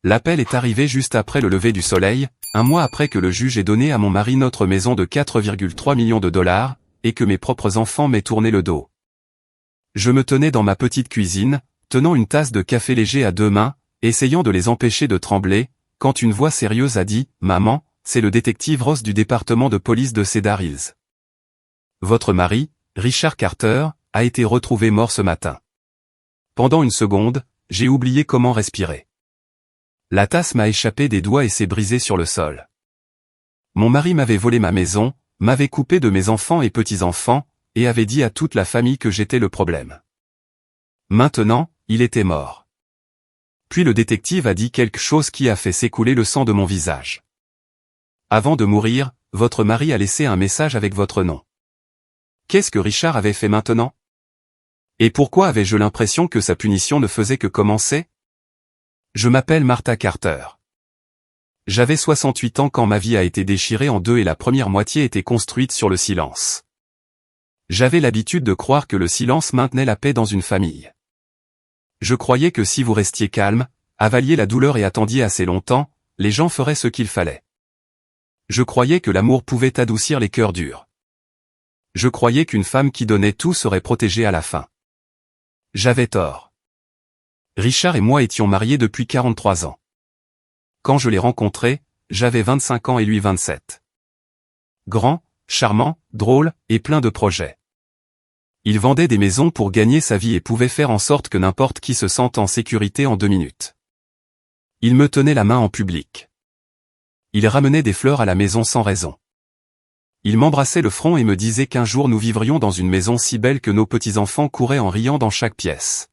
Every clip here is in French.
L'appel est arrivé juste après le lever du soleil, un mois après que le juge ait donné à mon mari notre maison de 4,3 millions de dollars, et que mes propres enfants m'aient tourné le dos. Je me tenais dans ma petite cuisine, tenant une tasse de café léger à deux mains, essayant de les empêcher de trembler, quand une voix sérieuse a dit « Maman, c'est le détective Ross du département de police de Cedar Hills. Votre mari, Richard Carter, a été retrouvé mort ce matin. » Pendant une seconde, j'ai oublié comment respirer. La tasse m'a échappé des doigts et s'est brisée sur le sol. Mon mari m'avait volé ma maison, m'avait coupé de mes enfants et petits-enfants, et avait dit à toute la famille que j'étais le problème. Maintenant, il était mort. Puis le détective a dit quelque chose qui a fait s'écouler le sang de mon visage. Avant de mourir, votre mari a laissé un message avec votre nom. Qu'est-ce que Richard avait fait maintenant? Et pourquoi avais-je l'impression que sa punition ne faisait que commencer? Je m'appelle Martha Carter. J'avais 68 ans quand ma vie a été déchirée en deux et la première moitié était construite sur le silence. J'avais l'habitude de croire que le silence maintenait la paix dans une famille. Je croyais que si vous restiez calme, avaliez la douleur et attendiez assez longtemps, les gens feraient ce qu'il fallait. Je croyais que l'amour pouvait adoucir les cœurs durs. Je croyais qu'une femme qui donnait tout serait protégée à la fin. J'avais tort. Richard et moi étions mariés depuis 43 ans. Quand je l'ai rencontré, j'avais 25 ans et lui 27. Grand, charmant, drôle, et plein de projets. Il vendait des maisons pour gagner sa vie et pouvait faire en sorte que n'importe qui se sente en sécurité en 2 minutes. Il me tenait la main en public. Il ramenait des fleurs à la maison sans raison. Il m'embrassait le front et me disait qu'un jour nous vivrions dans une maison si belle que nos petits-enfants couraient en riant dans chaque pièce.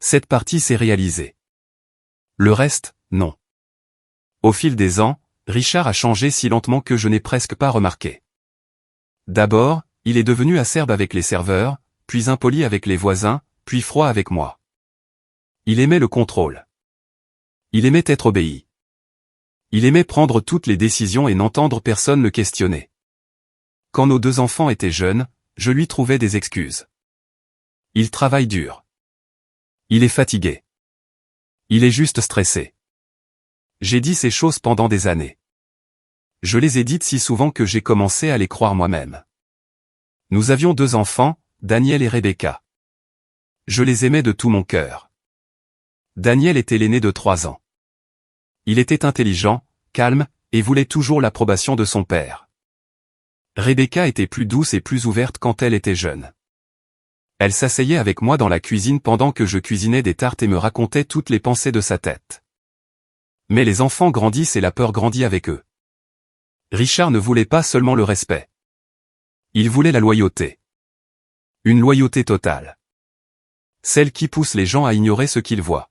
Cette partie s'est réalisée. Le reste, non. Au fil des ans, Richard a changé si lentement que je n'ai presque pas remarqué. D'abord, il est devenu acerbe avec les serveurs, puis impoli avec les voisins, puis froid avec moi. Il aimait le contrôle. Il aimait être obéi. Il aimait prendre toutes les décisions et n'entendre personne le questionner. Quand nos 2 enfants étaient jeunes, je lui trouvais des excuses. Il travaille dur. Il est fatigué. Il est juste stressé. J'ai dit ces choses pendant des années. Je les ai dites si souvent que j'ai commencé à les croire moi-même. Nous avions 2 enfants, Daniel et Rebecca. Je les aimais de tout mon cœur. Daniel était l'aîné de 3 ans. Il était intelligent, calme, et voulait toujours l'approbation de son père. Rebecca était plus douce et plus ouverte quand elle était jeune. Elle s'asseyait avec moi dans la cuisine pendant que je cuisinais des tartes et me racontait toutes les pensées de sa tête. Mais les enfants grandissent et la peur grandit avec eux. Richard ne voulait pas seulement le respect. Il voulait la loyauté. Une loyauté totale. Celle qui pousse les gens à ignorer ce qu'ils voient.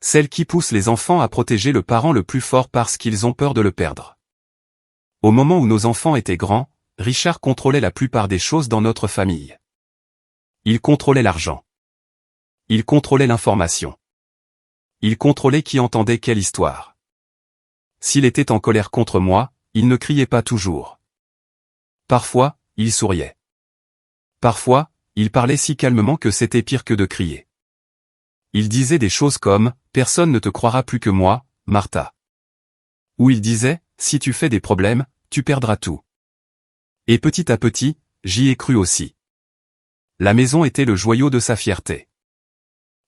Celle qui pousse les enfants à protéger le parent le plus fort parce qu'ils ont peur de le perdre. Au moment où nos enfants étaient grands, Richard contrôlait la plupart des choses dans notre famille. Il contrôlait l'argent. Il contrôlait l'information. Il contrôlait qui entendait quelle histoire. S'il était en colère contre moi, il ne criait pas toujours. Parfois, il souriait. Parfois, il parlait si calmement que c'était pire que de crier. Il disait des choses comme « Personne ne te croira plus que moi, Martha ». Ou il disait « Si tu fais des problèmes, tu perdras tout ». Et petit à petit, j'y ai cru aussi. La maison était le joyau de sa fierté.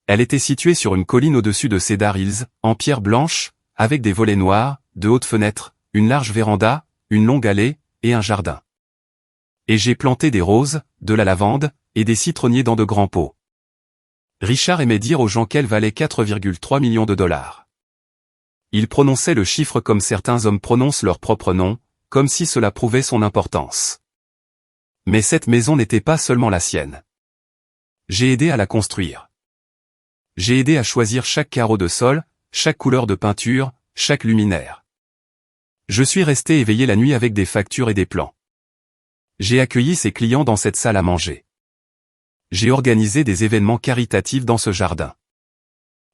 Elle était située sur une colline au-dessus de Cedar Hills, en pierre blanche, avec des volets noirs, de hautes fenêtres, une large véranda, une longue allée, et un jardin. Et j'ai planté des roses, de la lavande, et des citronniers dans de grands pots. Richard aimait dire aux gens qu'elle valait 4,3 millions de dollars. Il prononçait le chiffre comme certains hommes prononcent leur propre nom, comme si cela prouvait son importance. Mais cette maison n'était pas seulement la sienne. J'ai aidé à la construire. J'ai aidé à choisir chaque carreau de sol, chaque couleur de peinture, chaque luminaire. Je suis resté éveillé la nuit avec des factures et des plans. J'ai accueilli ses clients dans cette salle à manger. J'ai organisé des événements caritatifs dans ce jardin.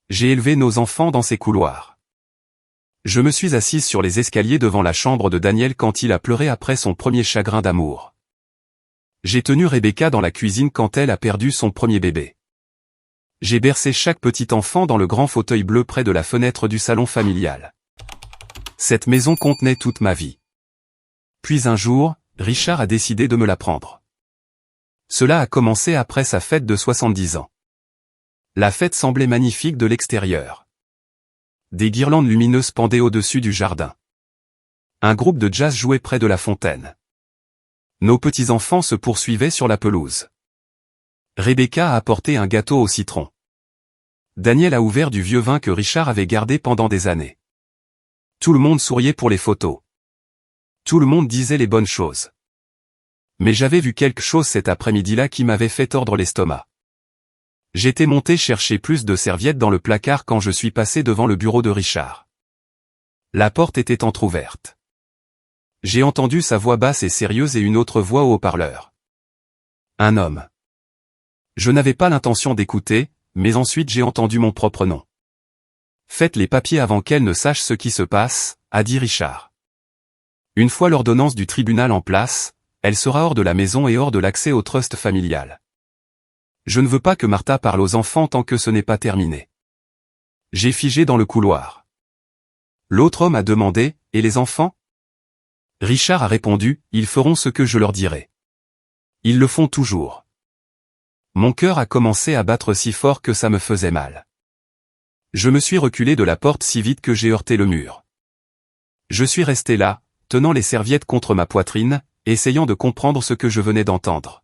J'ai élevé nos enfants dans ces couloirs. Je me suis assise sur les escaliers devant la chambre de Daniel quand il a pleuré après son premier chagrin d'amour. J'ai tenu Rebecca dans la cuisine quand elle a perdu son premier bébé. J'ai bercé chaque petit enfant dans le grand fauteuil bleu près de la fenêtre du salon familial. Cette maison contenait toute ma vie. Puis un jour, Richard a décidé de me la prendre. Cela a commencé après sa fête de 70 ans. La fête semblait magnifique de l'extérieur. Des guirlandes lumineuses pendaient au-dessus du jardin. Un groupe de jazz jouait près de la fontaine. Nos petits-enfants se poursuivaient sur la pelouse. Rebecca a apporté un gâteau au citron. Daniel a ouvert du vieux vin que Richard avait gardé pendant des années. Tout le monde souriait pour les photos. Tout le monde disait les bonnes choses. Mais j'avais vu quelque chose cet après-midi-là qui m'avait fait tordre l'estomac. J'étais monté chercher plus de serviettes dans le placard quand je suis passé devant le bureau de Richard. La porte était entr'ouverte. J'ai entendu sa voix basse et sérieuse et une autre voix au haut-parleur. Un homme. Je n'avais pas l'intention d'écouter, mais ensuite j'ai entendu mon propre nom. Faites les papiers avant qu'elle ne sache ce qui se passe, a dit Richard. Une fois l'ordonnance du tribunal en place, elle sera hors de la maison et hors de l'accès au trust familial. Je ne veux pas que Martha parle aux enfants tant que ce n'est pas terminé. J'ai figé dans le couloir. L'autre homme a demandé, et les enfants? Richard a répondu, ils feront ce que je leur dirai. Ils le font toujours. Mon cœur a commencé à battre si fort que ça me faisait mal. Je me suis reculé de la porte si vite que j'ai heurté le mur. Je suis resté là, tenant les serviettes contre ma poitrine, essayant de comprendre ce que je venais d'entendre.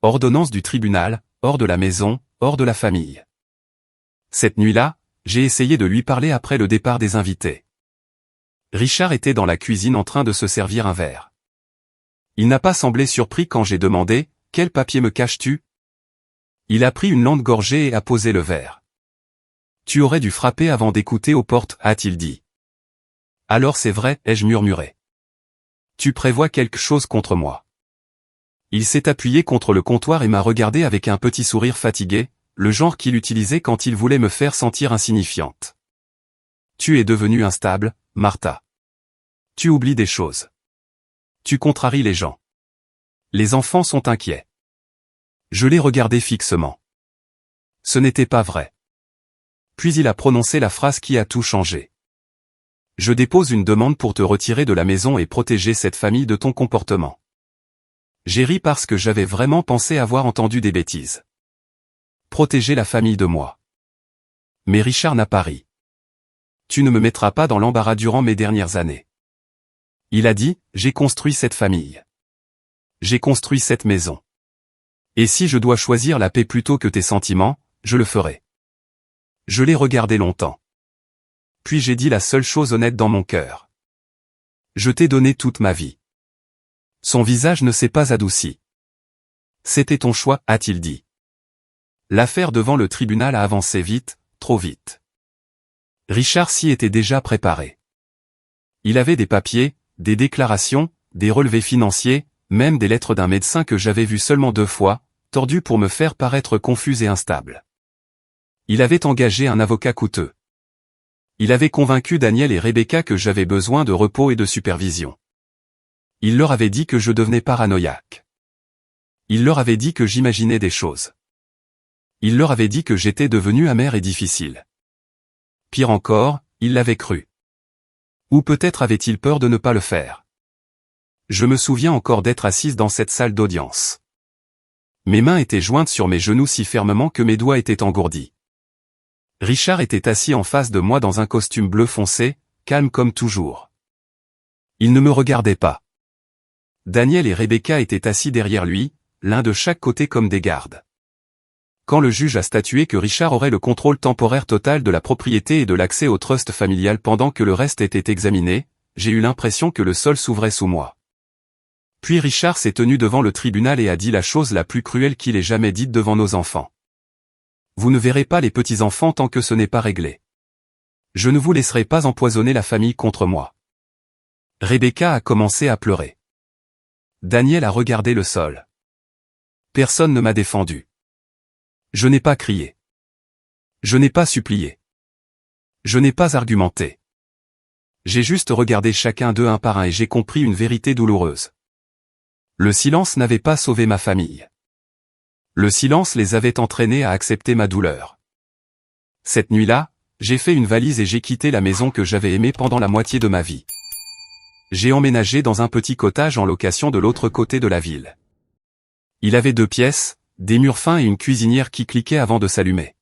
Ordonnance du tribunal, hors de la maison, hors de la famille. Cette nuit-là, j'ai essayé de lui parler après le départ des invités. Richard était dans la cuisine en train de se servir un verre. Il n'a pas semblé surpris quand j'ai demandé « Quel papier me caches-tu » Il a pris une lente gorgée et a posé le verre. « Tu aurais dû frapper avant d'écouter aux portes, a-t-il dit. »« Alors c'est vrai, ai-je murmuré. »« Tu prévois quelque chose contre moi. » Il s'est appuyé contre le comptoir et m'a regardé avec un petit sourire fatigué, le genre qu'il utilisait quand il voulait me faire sentir insignifiante. « Tu es devenue instable, Martha. Tu oublies des choses. Tu contraries les gens. Les enfants sont inquiets. » Je l'ai regardé fixement. Ce n'était pas vrai. Puis il a prononcé la phrase qui a tout changé. Je dépose une demande pour te retirer de la maison et protéger cette famille de ton comportement. J'ai ri parce que j'avais vraiment pensé avoir entendu des bêtises. Protéger la famille de moi. Mais Richard n'a pas ri. Tu ne me mettras pas dans l'embarras durant mes dernières années. Il a dit, j'ai construit cette famille. J'ai construit cette maison. Et si je dois choisir la paix plutôt que tes sentiments, je le ferai. Je l'ai regardé longtemps. Puis j'ai dit la seule chose honnête dans mon cœur. Je t'ai donné toute ma vie. Son visage ne s'est pas adouci. C'était ton choix, a-t-il dit. L'affaire devant le tribunal a avancé vite, trop vite. Richard s'y était déjà préparé. Il avait des papiers, des déclarations, des relevés financiers, même des lettres d'un médecin que j'avais vu seulement 2 fois, tordues pour me faire paraître confus et instable. Il avait engagé un avocat coûteux. Il avait convaincu Daniel et Rebecca que j'avais besoin de repos et de supervision. Il leur avait dit que je devenais paranoïaque. Il leur avait dit que j'imaginais des choses. Il leur avait dit que j'étais devenu amer et difficile. Pire encore, il l'avait cru. Ou peut-être avait-il peur de ne pas le faire. Je me souviens encore d'être assise dans cette salle d'audience. Mes mains étaient jointes sur mes genoux si fermement que mes doigts étaient engourdis. Richard était assis en face de moi dans un costume bleu foncé, calme comme toujours. Il ne me regardait pas. Daniel et Rebecca étaient assis derrière lui, l'un de chaque côté comme des gardes. Quand le juge a statué que Richard aurait le contrôle temporaire total de la propriété et de l'accès au trust familial pendant que le reste était examiné, j'ai eu l'impression que le sol s'ouvrait sous moi. Puis Richard s'est tenu devant le tribunal et a dit la chose la plus cruelle qu'il ait jamais dite devant nos enfants. Vous ne verrez pas les petits-enfants tant que ce n'est pas réglé. Je ne vous laisserai pas empoisonner la famille contre moi. Rebecca a commencé à pleurer. Daniel a regardé le sol. Personne ne m'a défendu. Je n'ai pas crié. Je n'ai pas supplié. Je n'ai pas argumenté. J'ai juste regardé chacun d'eux un par un et j'ai compris une vérité douloureuse. Le silence n'avait pas sauvé ma famille. Le silence les avait entraînés à accepter ma douleur. Cette nuit-là, j'ai fait une valise et j'ai quitté la maison que j'avais aimée pendant la moitié de ma vie. J'ai emménagé dans un petit cottage en location de l'autre côté de la ville. Il avait 2 pièces, des murs fins et une cuisinière qui cliquait avant de s'allumer.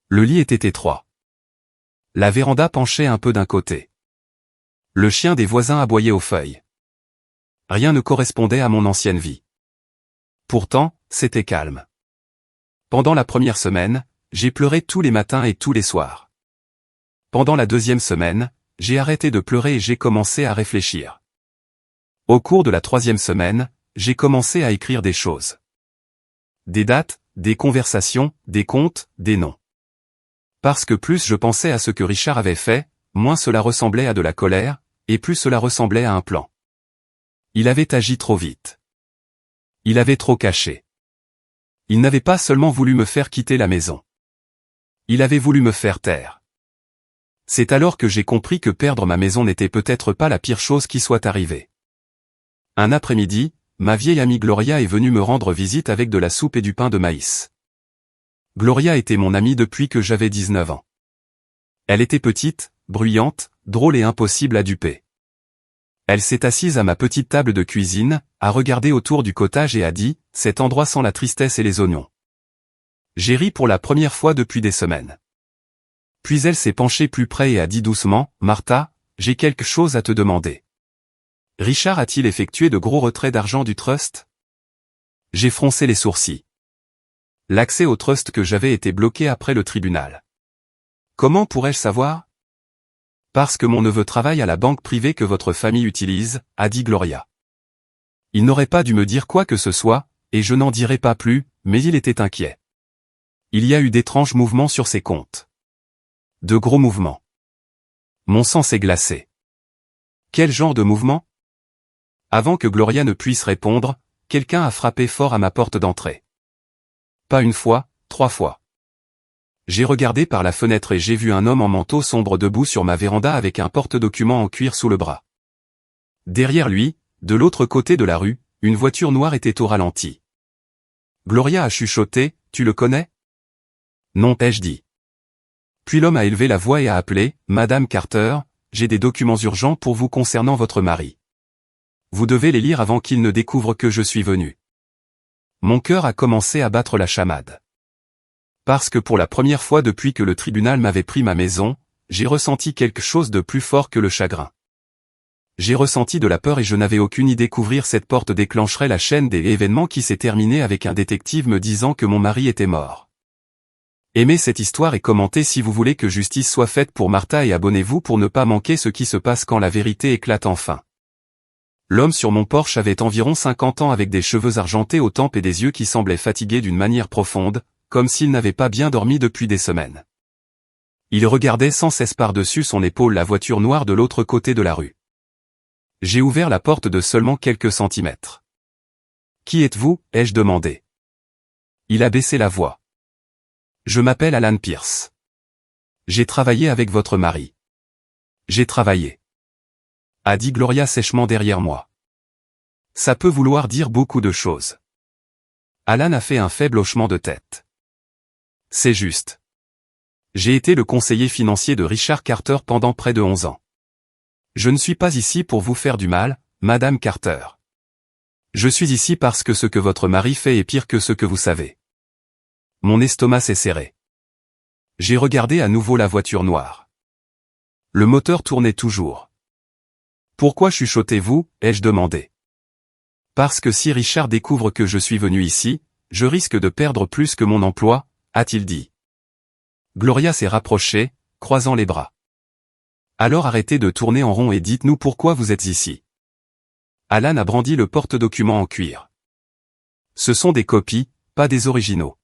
Le lit était étroit. La véranda penchait un peu d'un côté. Le chien des voisins aboyait aux feuilles. Rien ne correspondait à mon ancienne vie. Pourtant, c'était calme. Pendant la première semaine, j'ai pleuré tous les matins et tous les soirs. Pendant la 2e semaine, j'ai arrêté de pleurer et j'ai commencé à réfléchir. Au cours de la 3e semaine, j'ai commencé à écrire des choses. Des dates, des conversations, des comptes, des noms. Parce que plus je pensais à ce que Richard avait fait, moins cela ressemblait à de la colère, et plus cela ressemblait à un plan. Il avait agi trop vite. Il avait trop caché. Il n'avait pas seulement voulu me faire quitter la maison. Il avait voulu me faire taire. C'est alors que j'ai compris que perdre ma maison n'était peut-être pas la pire chose qui soit arrivée. Un après-midi, ma vieille amie Gloria est venue me rendre visite avec de la soupe et du pain de maïs. Gloria était mon amie depuis que j'avais 19 ans. Elle était petite, bruyante, drôle et impossible à duper. Elle s'est assise à ma petite table de cuisine, a regardé autour du cottage et a dit « Cet endroit sent la tristesse et les oignons ». J'ai ri pour la première fois depuis des semaines. Puis elle s'est penchée plus près et a dit doucement « Martha, j'ai quelque chose à te demander. Richard a-t-il effectué de gros retraits d'argent du trust ?» J'ai froncé les sourcils. L'accès au trust que j'avais été bloqué après le tribunal. Comment pourrais-je savoir ? Parce que mon neveu travaille à la banque privée que votre famille utilise, a dit Gloria. Il n'aurait pas dû me dire quoi que ce soit, et je n'en dirai pas plus, mais il était inquiet. Il y a eu d'étranges mouvements sur ses comptes. De gros mouvements. Mon sang s'est glacé. Quel genre de mouvement ? Avant que Gloria ne puisse répondre, quelqu'un a frappé fort à ma porte d'entrée. Pas une fois, 3 fois. J'ai regardé par la fenêtre et j'ai vu un homme en manteau sombre debout sur ma véranda avec un porte-documents en cuir sous le bras. Derrière lui, de l'autre côté de la rue, une voiture noire était au ralenti. Gloria a chuchoté, « Tu le connais ?» Non, ai-je dit. Puis l'homme a élevé la voix et a appelé, « Madame Carter, j'ai des documents urgents pour vous concernant votre mari. Vous devez les lire avant qu'il ne découvre que je suis venu. » Mon cœur a commencé à battre la chamade. Parce que pour la première fois depuis que le tribunal m'avait pris ma maison, j'ai ressenti quelque chose de plus fort que le chagrin. J'ai ressenti de la peur et je n'avais aucune idée qu'ouvrir cette porte déclencherait la chaîne des événements qui s'est terminée avec un détective me disant que mon mari était mort. Aimez cette histoire et commentez si vous voulez que justice soit faite pour Martha et abonnez-vous pour ne pas manquer ce qui se passe quand la vérité éclate enfin. L'homme sur mon porche avait environ 50 ans avec des cheveux argentés aux tempes et des yeux qui semblaient fatigués d'une manière profonde, comme s'il n'avait pas bien dormi depuis des semaines. Il regardait sans cesse par-dessus son épaule la voiture noire de l'autre côté de la rue. J'ai ouvert la porte de seulement quelques centimètres. « Qui êtes-vous » ai-je demandé. Il a baissé la voix. « Je m'appelle Alan Pierce. J'ai travaillé avec votre mari. »« J'ai travaillé. » a dit Gloria sèchement derrière moi. Ça peut vouloir dire beaucoup de choses. Alan a fait un faible hochement de tête. C'est juste. J'ai été le conseiller financier de Richard Carter pendant près de 11 ans. Je ne suis pas ici pour vous faire du mal, Madame Carter. Je suis ici parce que ce que votre mari fait est pire que ce que vous savez. Mon estomac s'est serré. J'ai regardé à nouveau la voiture noire. Le moteur tournait toujours. Pourquoi chuchotez-vous, ai-je demandé. Parce que si Richard découvre que je suis venu ici, je risque de perdre plus que mon emploi, a-t-il dit. Gloria s'est rapprochée, croisant les bras. Alors arrêtez de tourner en rond et dites-nous pourquoi vous êtes ici. Alan a brandi le porte-documents en cuir. Ce sont des copies, pas des originaux.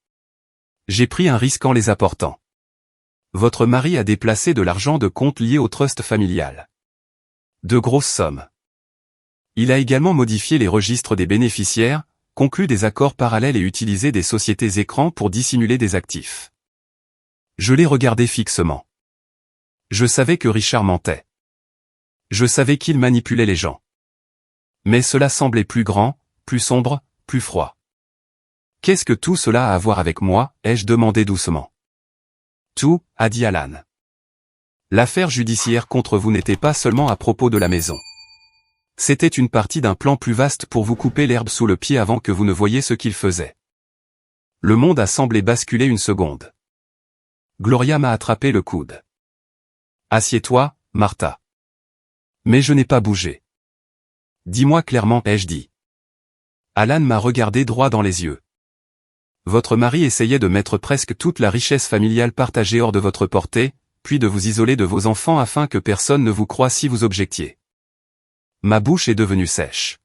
J'ai pris un risque en les apportant. Votre mari a déplacé de l'argent de comptes liés au trust familial. De grosses sommes. Il a également modifié les registres des bénéficiaires, conclu des accords parallèles et utilisé des sociétés écrans pour dissimuler des actifs. Je l'ai regardé fixement. Je savais que Richard mentait. Je savais qu'il manipulait les gens. Mais cela semblait plus grand, plus sombre, plus froid. Qu'est-ce que tout cela a à voir avec moi, ai-je demandé doucement. Tout, a dit Alan. L'affaire judiciaire contre vous n'était pas seulement à propos de la maison. C'était une partie d'un plan plus vaste pour vous couper l'herbe sous le pied avant que vous ne voyiez ce qu'il faisait. Le monde a semblé basculer une seconde. Gloria m'a attrapé le coude. Assieds-toi, Martha. Mais je n'ai pas bougé. Dis-moi clairement, ai-je dit. Alan m'a regardé droit dans les yeux. Votre mari essayait de mettre presque toute la richesse familiale partagée hors de votre portée, puis de vous isoler de vos enfants afin que personne ne vous croie si vous objectiez. Ma bouche est devenue sèche.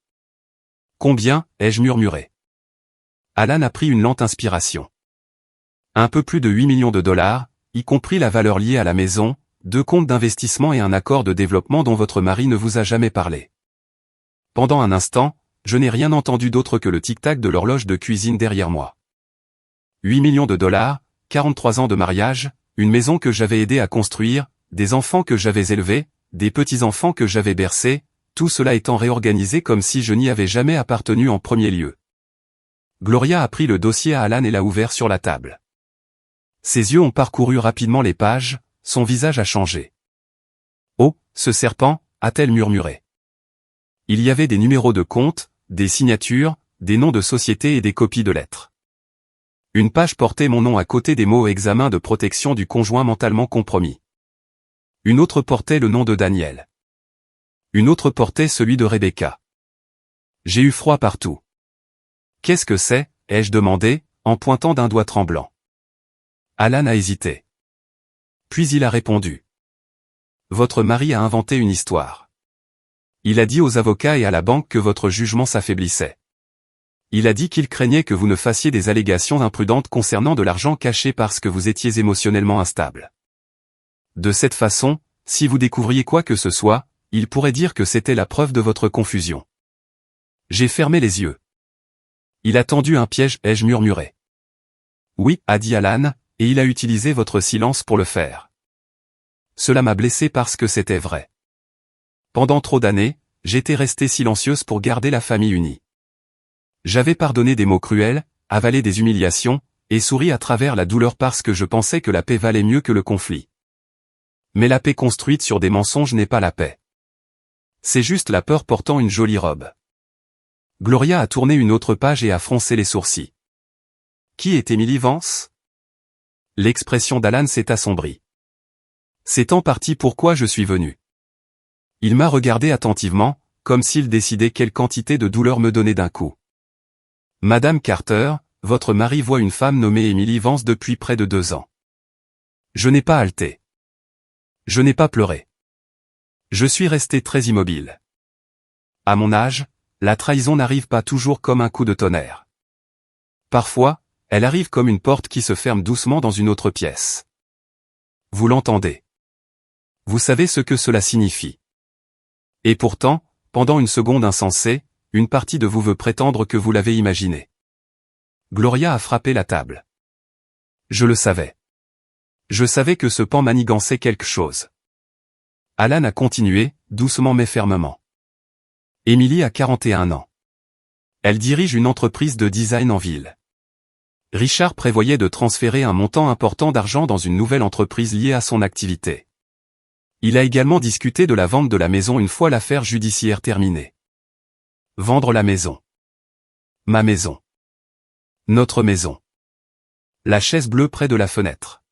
Combien, ai-je murmuré. Alan a pris une lente inspiration. Un peu plus de 8 millions de dollars, y compris la valeur liée à la maison, 2 comptes d'investissement et un accord de développement dont votre mari ne vous a jamais parlé. Pendant un instant, je n'ai rien entendu d'autre que le tic-tac de l'horloge de cuisine derrière moi. 8 millions de dollars, 43 ans de mariage, une maison que j'avais aidé à construire, des enfants que j'avais élevés, des petits-enfants que j'avais bercés, tout cela étant réorganisé comme si je n'y avais jamais appartenu en premier lieu. Gloria a pris le dossier à Alan et l'a ouvert sur la table. Ses yeux ont parcouru rapidement les pages, son visage a changé. Oh, ce serpent, a-t-elle murmuré. Il y avait des numéros de compte, des signatures, des noms de sociétés et des copies de lettres. Une page portait mon nom à côté des mots « examen de protection du conjoint mentalement compromis ». Une autre portait le nom de Daniel. Une autre portait celui de Rebecca. J'ai eu froid partout. Qu'est-ce que c'est, ai-je demandé, en pointant d'un doigt tremblant. Alan a hésité. Puis il a répondu. Votre mari a inventé une histoire. Il a dit aux avocats et à la banque que votre jugement s'affaiblissait. Il a dit qu'il craignait que vous ne fassiez des allégations imprudentes concernant de l'argent caché parce que vous étiez émotionnellement instable. De cette façon, si vous découvriez quoi que ce soit, il pourrait dire que c'était la preuve de votre confusion. J'ai fermé les yeux. Il a tendu un piège, ai-je murmuré. Oui, a dit Alan, et il a utilisé votre silence pour le faire. Cela m'a blessé parce que c'était vrai. Pendant trop d'années, j'étais restée silencieuse pour garder la famille unie. J'avais pardonné des mots cruels, avalé des humiliations, et souri à travers la douleur parce que je pensais que la paix valait mieux que le conflit. Mais la paix construite sur des mensonges n'est pas la paix. C'est juste la peur portant une jolie robe. Gloria a tourné une autre page et a froncé les sourcils. Qui est Emily Vance? L'expression d'Alan s'est assombrie. C'est en partie pourquoi je suis venu. Il m'a regardé attentivement, comme s'il décidait quelle quantité de douleur me donner d'un coup. Madame Carter, votre mari voit une femme nommée Emily Vance depuis près de 2 ans. Je n'ai pas halté. Je n'ai pas pleuré. Je suis resté très immobile. À mon âge, la trahison n'arrive pas toujours comme un coup de tonnerre. Parfois, elle arrive comme une porte qui se ferme doucement dans une autre pièce. Vous l'entendez. Vous savez ce que cela signifie. Et pourtant, pendant une seconde insensée, une partie de vous veut prétendre que vous l'avez imaginé. Gloria a frappé la table. Je le savais. Je savais que ce pan manigançait quelque chose. Alan a continué, doucement mais fermement. Emily a 41 ans. Elle dirige une entreprise de design en ville. Richard prévoyait de transférer un montant important d'argent dans une nouvelle entreprise liée à son activité. Il a également discuté de la vente de la maison une fois l'affaire judiciaire terminée. Vendre la maison. Ma maison. Notre maison. La chaise bleue près de la fenêtre.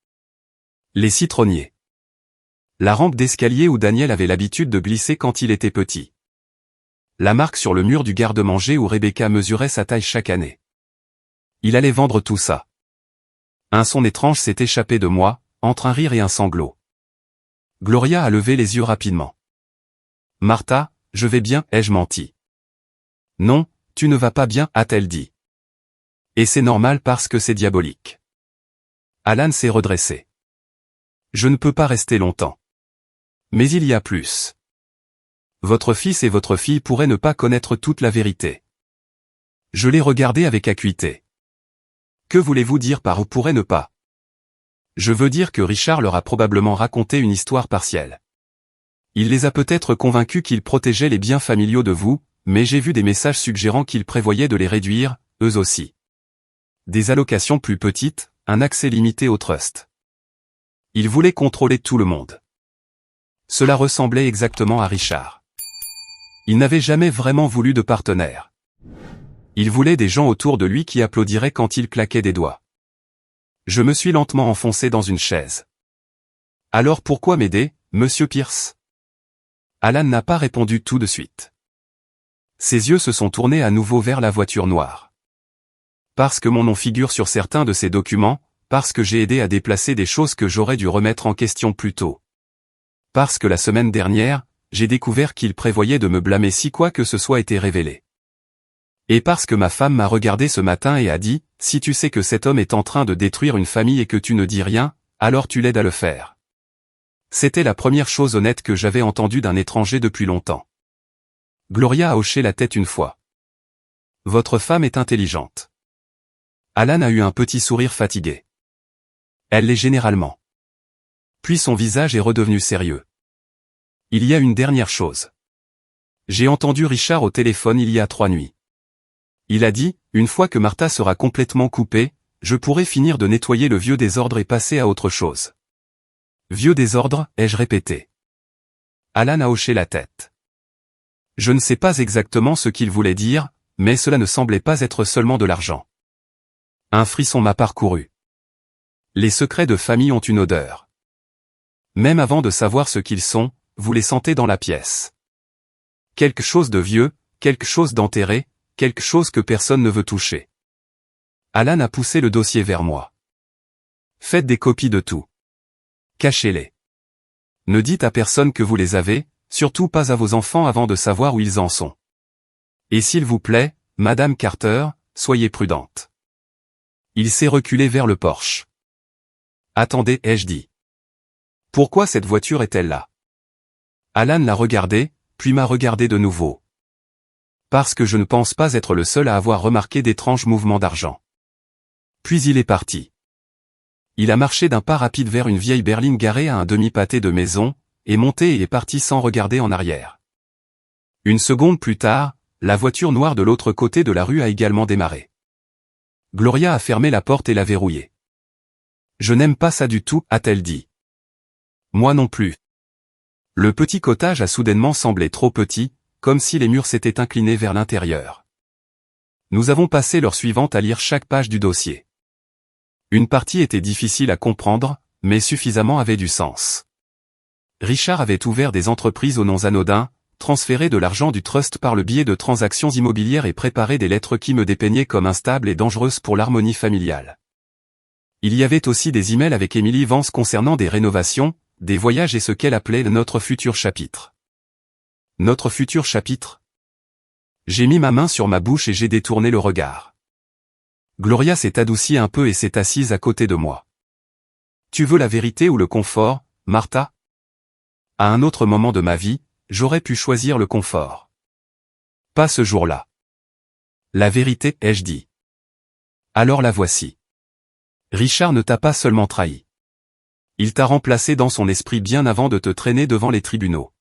Les citronniers. La rampe d'escalier où Daniel avait l'habitude de glisser quand il était petit. La marque sur le mur du garde-manger où Rebecca mesurait sa taille chaque année. Il allait vendre tout ça. Un son étrange s'est échappé de moi, entre un rire et un sanglot. Gloria a levé les yeux rapidement. Martha, je vais bien, ai-je menti. Non, tu ne vas pas bien, a-t-elle dit. Et c'est normal parce que c'est diabolique. Alan s'est redressé. Je ne peux pas rester longtemps. Mais il y a plus. Votre fils et votre fille pourraient ne pas connaître toute la vérité. Je l'ai regardé avec acuité. Que voulez-vous dire par « pourrait ne pas » ? Je veux dire que Richard leur a probablement raconté une histoire partielle. Il les a peut-être convaincus qu'il protégeait les biens familiaux de vous, mais j'ai vu des messages suggérant qu'il prévoyait de les réduire, eux aussi. des allocations plus petites, un accès limité au trust. Il voulait contrôler tout le monde. Cela ressemblait exactement à Richard. Il n'avait jamais vraiment voulu de partenaire. Il voulait des gens autour de lui qui applaudiraient quand il claquait des doigts. Je me suis lentement enfoncé dans une chaise. Alors pourquoi m'aider, monsieur Pierce? Alan n'a pas répondu tout de suite. Ses yeux se sont tournés à nouveau vers la voiture noire. Parce que mon nom figure sur certains de ces documents, parce que j'ai aidé à déplacer des choses que j'aurais dû remettre en question plus tôt. Parce que la semaine dernière, j'ai découvert qu'il prévoyait de me blâmer si quoi que ce soit était révélé. Et parce que ma femme m'a regardé ce matin et a dit, si tu sais que cet homme est en train de détruire une famille et que tu ne dis rien, alors tu l'aides à le faire. C'était la première chose honnête que j'avais entendue d'un étranger depuis longtemps. Gloria a hoché la tête une fois. Votre femme est intelligente. Alan a eu un petit sourire fatigué. Elle l'est généralement. Puis son visage est redevenu sérieux. Il y a une dernière chose. J'ai entendu Richard au téléphone il y a 3 nuits. Il a dit, une fois que Martha sera complètement coupée, je pourrai finir de nettoyer le vieux désordre et passer à autre chose. Vieux désordre, ai-je répété. Alan a hoché la tête. Je ne sais pas exactement ce qu'il voulait dire, mais cela ne semblait pas être seulement de l'argent. Un frisson m'a parcouru. Les secrets de famille ont une odeur. Même avant de savoir ce qu'ils sont, vous les sentez dans la pièce. Quelque chose de vieux, quelque chose d'enterré, quelque chose que personne ne veut toucher. Alan a poussé le dossier vers moi. Faites des copies de tout. Cachez-les. Ne dites à personne que vous les avez, surtout pas à vos enfants avant de savoir où ils en sont. Et s'il vous plaît, Madame Carter, soyez prudente. Il s'est reculé vers le porche. Attendez, ai-je dit. Pourquoi cette voiture est-elle là? Alan l'a regardé, puis m'a regardé de nouveau. Parce que je ne pense pas être le seul à avoir remarqué d'étranges mouvements d'argent. Puis il est parti. Il a marché d'un pas rapide vers une vieille berline garée à un demi-pâté de maison, est monté et est parti sans regarder en arrière. Une seconde plus tard, la voiture noire de l'autre côté de la rue a également démarré. Gloria a fermé la porte et l'a verrouillée. Je n'aime pas ça du tout, a-t-elle dit. Moi non plus. Le petit cottage a soudainement semblé trop petit, comme si les murs s'étaient inclinés vers l'intérieur. Nous avons passé l'heure suivante à lire chaque page du dossier. Une partie était difficile à comprendre, mais suffisamment avait du sens. Richard avait ouvert des entreprises aux noms anodins, transféré de l'argent du trust par le biais de transactions immobilières et préparé des lettres qui me dépeignaient comme instables et dangereuses pour l'harmonie familiale. Il y avait aussi des emails avec Emily Vance concernant des rénovations, des voyages et ce qu'elle appelait notre futur chapitre. Notre futur chapitre? J'ai mis ma main sur ma bouche et j'ai détourné le regard. Gloria s'est adoucie un peu et s'est assise à côté de moi. Tu veux la vérité ou le confort, Martha? À un autre moment de ma vie, j'aurais pu choisir le confort. Pas ce jour-là. La vérité, ai-je dit. Alors la voici. Richard ne t'a pas seulement trahi. Il t'a remplacé dans son esprit bien avant de te traîner devant les tribunaux.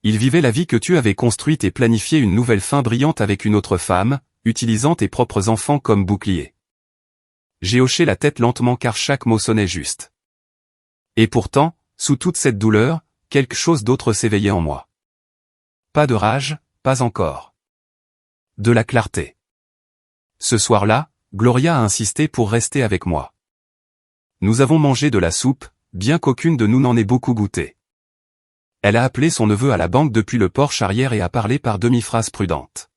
Il vivait la vie que tu avais construite et planifié une nouvelle fin brillante avec une autre femme, utilisant tes propres enfants comme bouclier. J'ai hoché la tête lentement car chaque mot sonnait juste. Et pourtant, sous toute cette douleur, quelque chose d'autre s'éveillait en moi. Pas de rage, pas encore. De la clarté. Ce soir-là, Gloria a insisté pour rester avec moi. Nous avons mangé de la soupe, bien qu'aucune de nous n'en ait beaucoup goûté. Elle a appelé son neveu à la banque depuis le porche arrière et a parlé par demi-phrases prudentes.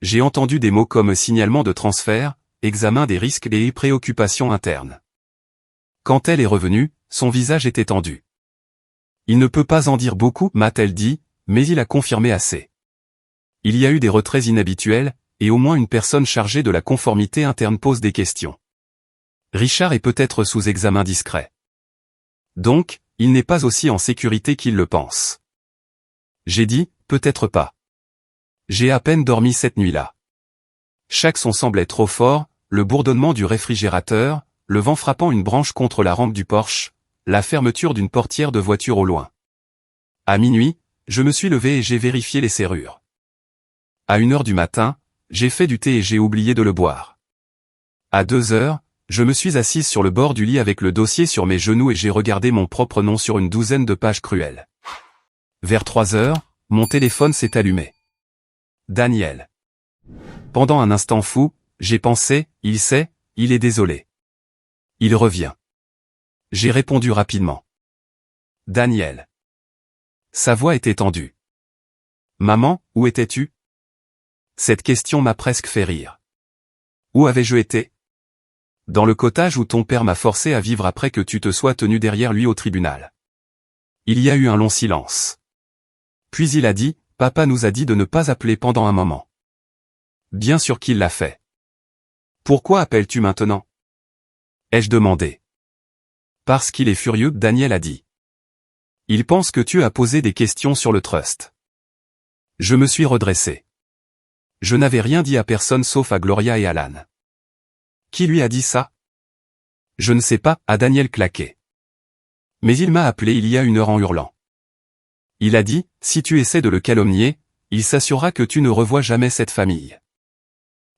J'ai entendu des mots comme signalement de transfert, examen des risques et préoccupations internes. Quand elle est revenue, son visage était tendu. Il ne peut pas en dire beaucoup, m'a-t-elle dit, mais il a confirmé assez. Il y a eu des retraits inhabituels, et au moins une personne chargée de la conformité interne pose des questions. Richard est peut-être sous examen discret. Donc, il n'est pas aussi en sécurité qu'il le pense. J'ai dit, peut-être pas. J'ai à peine dormi cette nuit-là. Chaque son semblait trop fort, le bourdonnement du réfrigérateur, le vent frappant une branche contre la rampe du Porsche, la fermeture d'une portière de voiture au loin. À minuit, je me suis levé et j'ai vérifié les serrures. À 1h du matin, j'ai fait du thé et j'ai oublié de le boire. À 2 heures, je me suis assise sur le bord du lit avec le dossier sur mes genoux et j'ai regardé mon propre nom sur une douzaine de pages cruelles. Vers 3 heures, mon téléphone s'est allumé. Daniel. Pendant un instant fou, j'ai pensé, il sait, il est désolé. Il revient. J'ai répondu rapidement. Daniel. Sa voix était tendue. Maman, où étais-tu? Cette question m'a presque fait rire. Où avais-je été? Dans le cottage où ton père m'a forcé à vivre après que tu te sois tenu derrière lui au tribunal. Il y a eu un long silence. Puis il a dit, papa nous a dit de ne pas appeler pendant un moment. Bien sûr qu'il l'a fait. Pourquoi appelles-tu maintenant? Ai-je demandé. Parce qu'il est furieux, Daniel a dit. Il pense que tu as posé des questions sur le trust. Je me suis redressé. Je n'avais rien dit à personne sauf à Gloria et Alan. Qui lui a dit ça? Je ne sais pas, a Daniel claqué. Mais il m'a appelé il y a 1 heure en hurlant. Il a dit, si tu essaies de le calomnier, il s'assurera que tu ne revois jamais cette famille.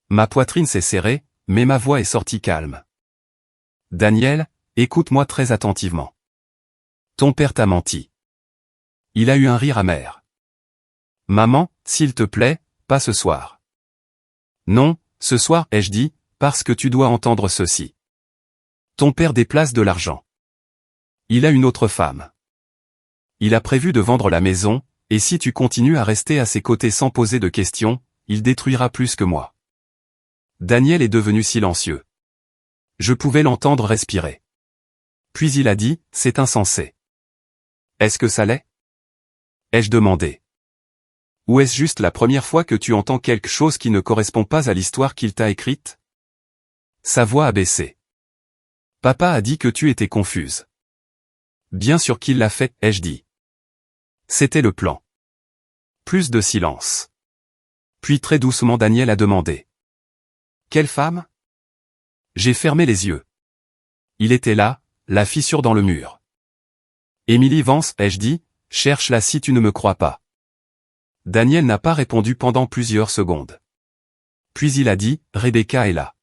Ma poitrine s'est serrée, mais ma voix est sortie calme. Daniel, écoute-moi très attentivement. Ton père t'a menti. Il a eu un rire amer. Maman, s'il te plaît, pas ce soir. Non, ce soir, ai-je dit, parce que tu dois entendre ceci. Ton père déplace de l'argent. Il a une autre femme. Il a prévu de vendre la maison, et si tu continues à rester à ses côtés sans poser de questions, il détruira plus que moi. Daniel est devenu silencieux. Je pouvais l'entendre respirer. Puis il a dit, c'est insensé. Est-ce que ça l'est? Ai-je demandé. Ou est-ce juste la première fois que tu entends quelque chose qui ne correspond pas à l'histoire qu'il t'a écrite? Sa voix a baissé. Papa a dit que tu étais confuse. Bien sûr qu'il l'a fait, ai-je dit. C'était le plan. Plus de silence. Puis très doucement Daniel a demandé. Quelle femme? J'ai fermé les yeux. Il était là, la fissure dans le mur. Emily Vance, ai-je dit, cherche-la si tu ne me crois pas. Daniel n'a pas répondu pendant plusieurs secondes. Puis il a dit, Rebecca est là.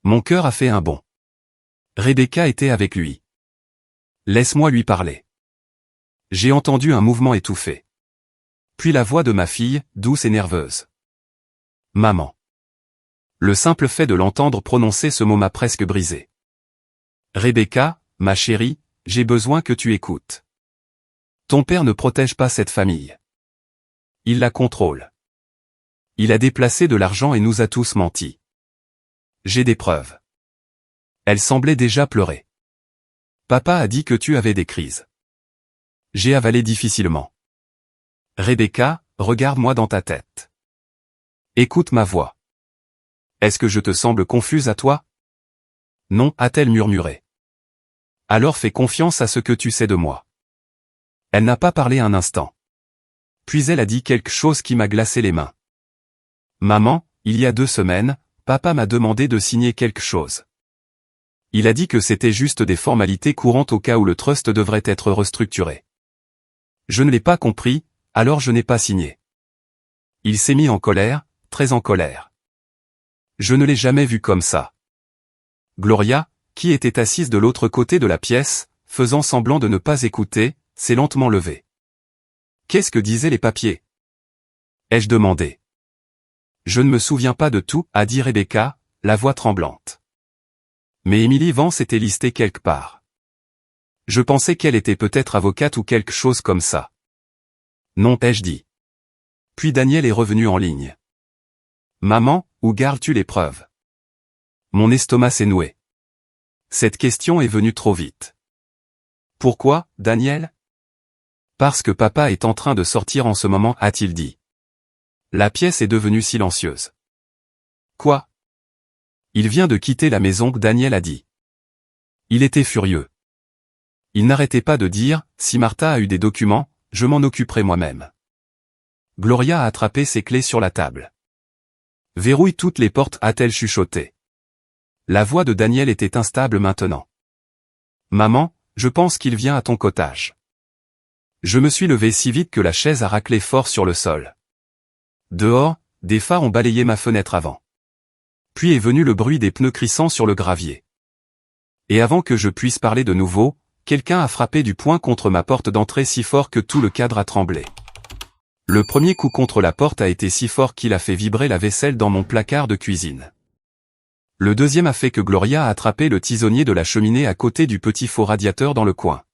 Mon cœur a fait un bond. Rebecca était avec lui. Laisse-moi lui parler. J'ai entendu un mouvement étouffé. Puis la voix de ma fille, douce et nerveuse. Maman. Le simple fait de l'entendre prononcer ce mot m'a presque brisé. Rebecca, ma chérie, j'ai besoin que tu écoutes. Ton père ne protège pas cette famille. Il la contrôle. Il a déplacé de l'argent et nous a tous menti. J'ai des preuves. Elle semblait déjà pleurer. Papa a dit que tu avais des crises. J'ai avalé difficilement. Rebecca, regarde-moi dans ta tête. Écoute ma voix. Est-ce que je te semble confuse à toi? Non, a-t-elle murmuré. Alors fais confiance à ce que tu sais de moi. Elle n'a pas parlé un instant. Puis elle a dit quelque chose qui m'a glacé les mains. Maman, il y a 2 semaines, papa m'a demandé de signer quelque chose. Il a dit que c'était juste des formalités courantes au cas où le trust devrait être restructuré. Je ne l'ai pas compris, alors je n'ai pas signé. Il s'est mis en colère, très en colère. Je ne l'ai jamais vu comme ça. Gloria, qui était assise de l'autre côté de la pièce, faisant semblant de ne pas écouter, s'est lentement levée. Qu'est-ce que disaient les papiers? Ai-je demandé. Je ne me souviens pas de tout, a dit Rebecca, la voix tremblante. Mais Emily Vance était listée quelque part. Je pensais qu'elle était peut-être avocate ou quelque chose comme ça. Non, ai-je dit. Puis Daniel est revenu en ligne. Maman, où gardes-tu les preuves? Mon estomac s'est noué. Cette question est venue trop vite. Pourquoi, Daniel? Parce que papa est en train de sortir en ce moment, a-t-il dit. La pièce est devenue silencieuse. Quoi? Il vient de quitter la maison, Daniel a dit. Il était furieux. Il n'arrêtait pas de dire, si Martha a eu des documents, je m'en occuperai moi-même. Gloria a attrapé ses clés sur la table. Verrouille toutes les portes, a-t-elle chuchoté. La voix de Daniel était instable maintenant. Maman, je pense qu'il vient à ton cottage. Je me suis levé si vite que la chaise a raclé fort sur le sol. Dehors, des phares ont balayé ma fenêtre avant. Puis est venu le bruit des pneus crissant sur le gravier. Et avant que je puisse parler de nouveau, quelqu'un a frappé du poing contre ma porte d'entrée si fort que tout le cadre a tremblé. Le premier coup contre la porte a été si fort qu'il a fait vibrer la vaisselle dans mon placard de cuisine. Le deuxième a fait que Gloria a attrapé le tisonnier de la cheminée à côté du petit faux radiateur dans le coin.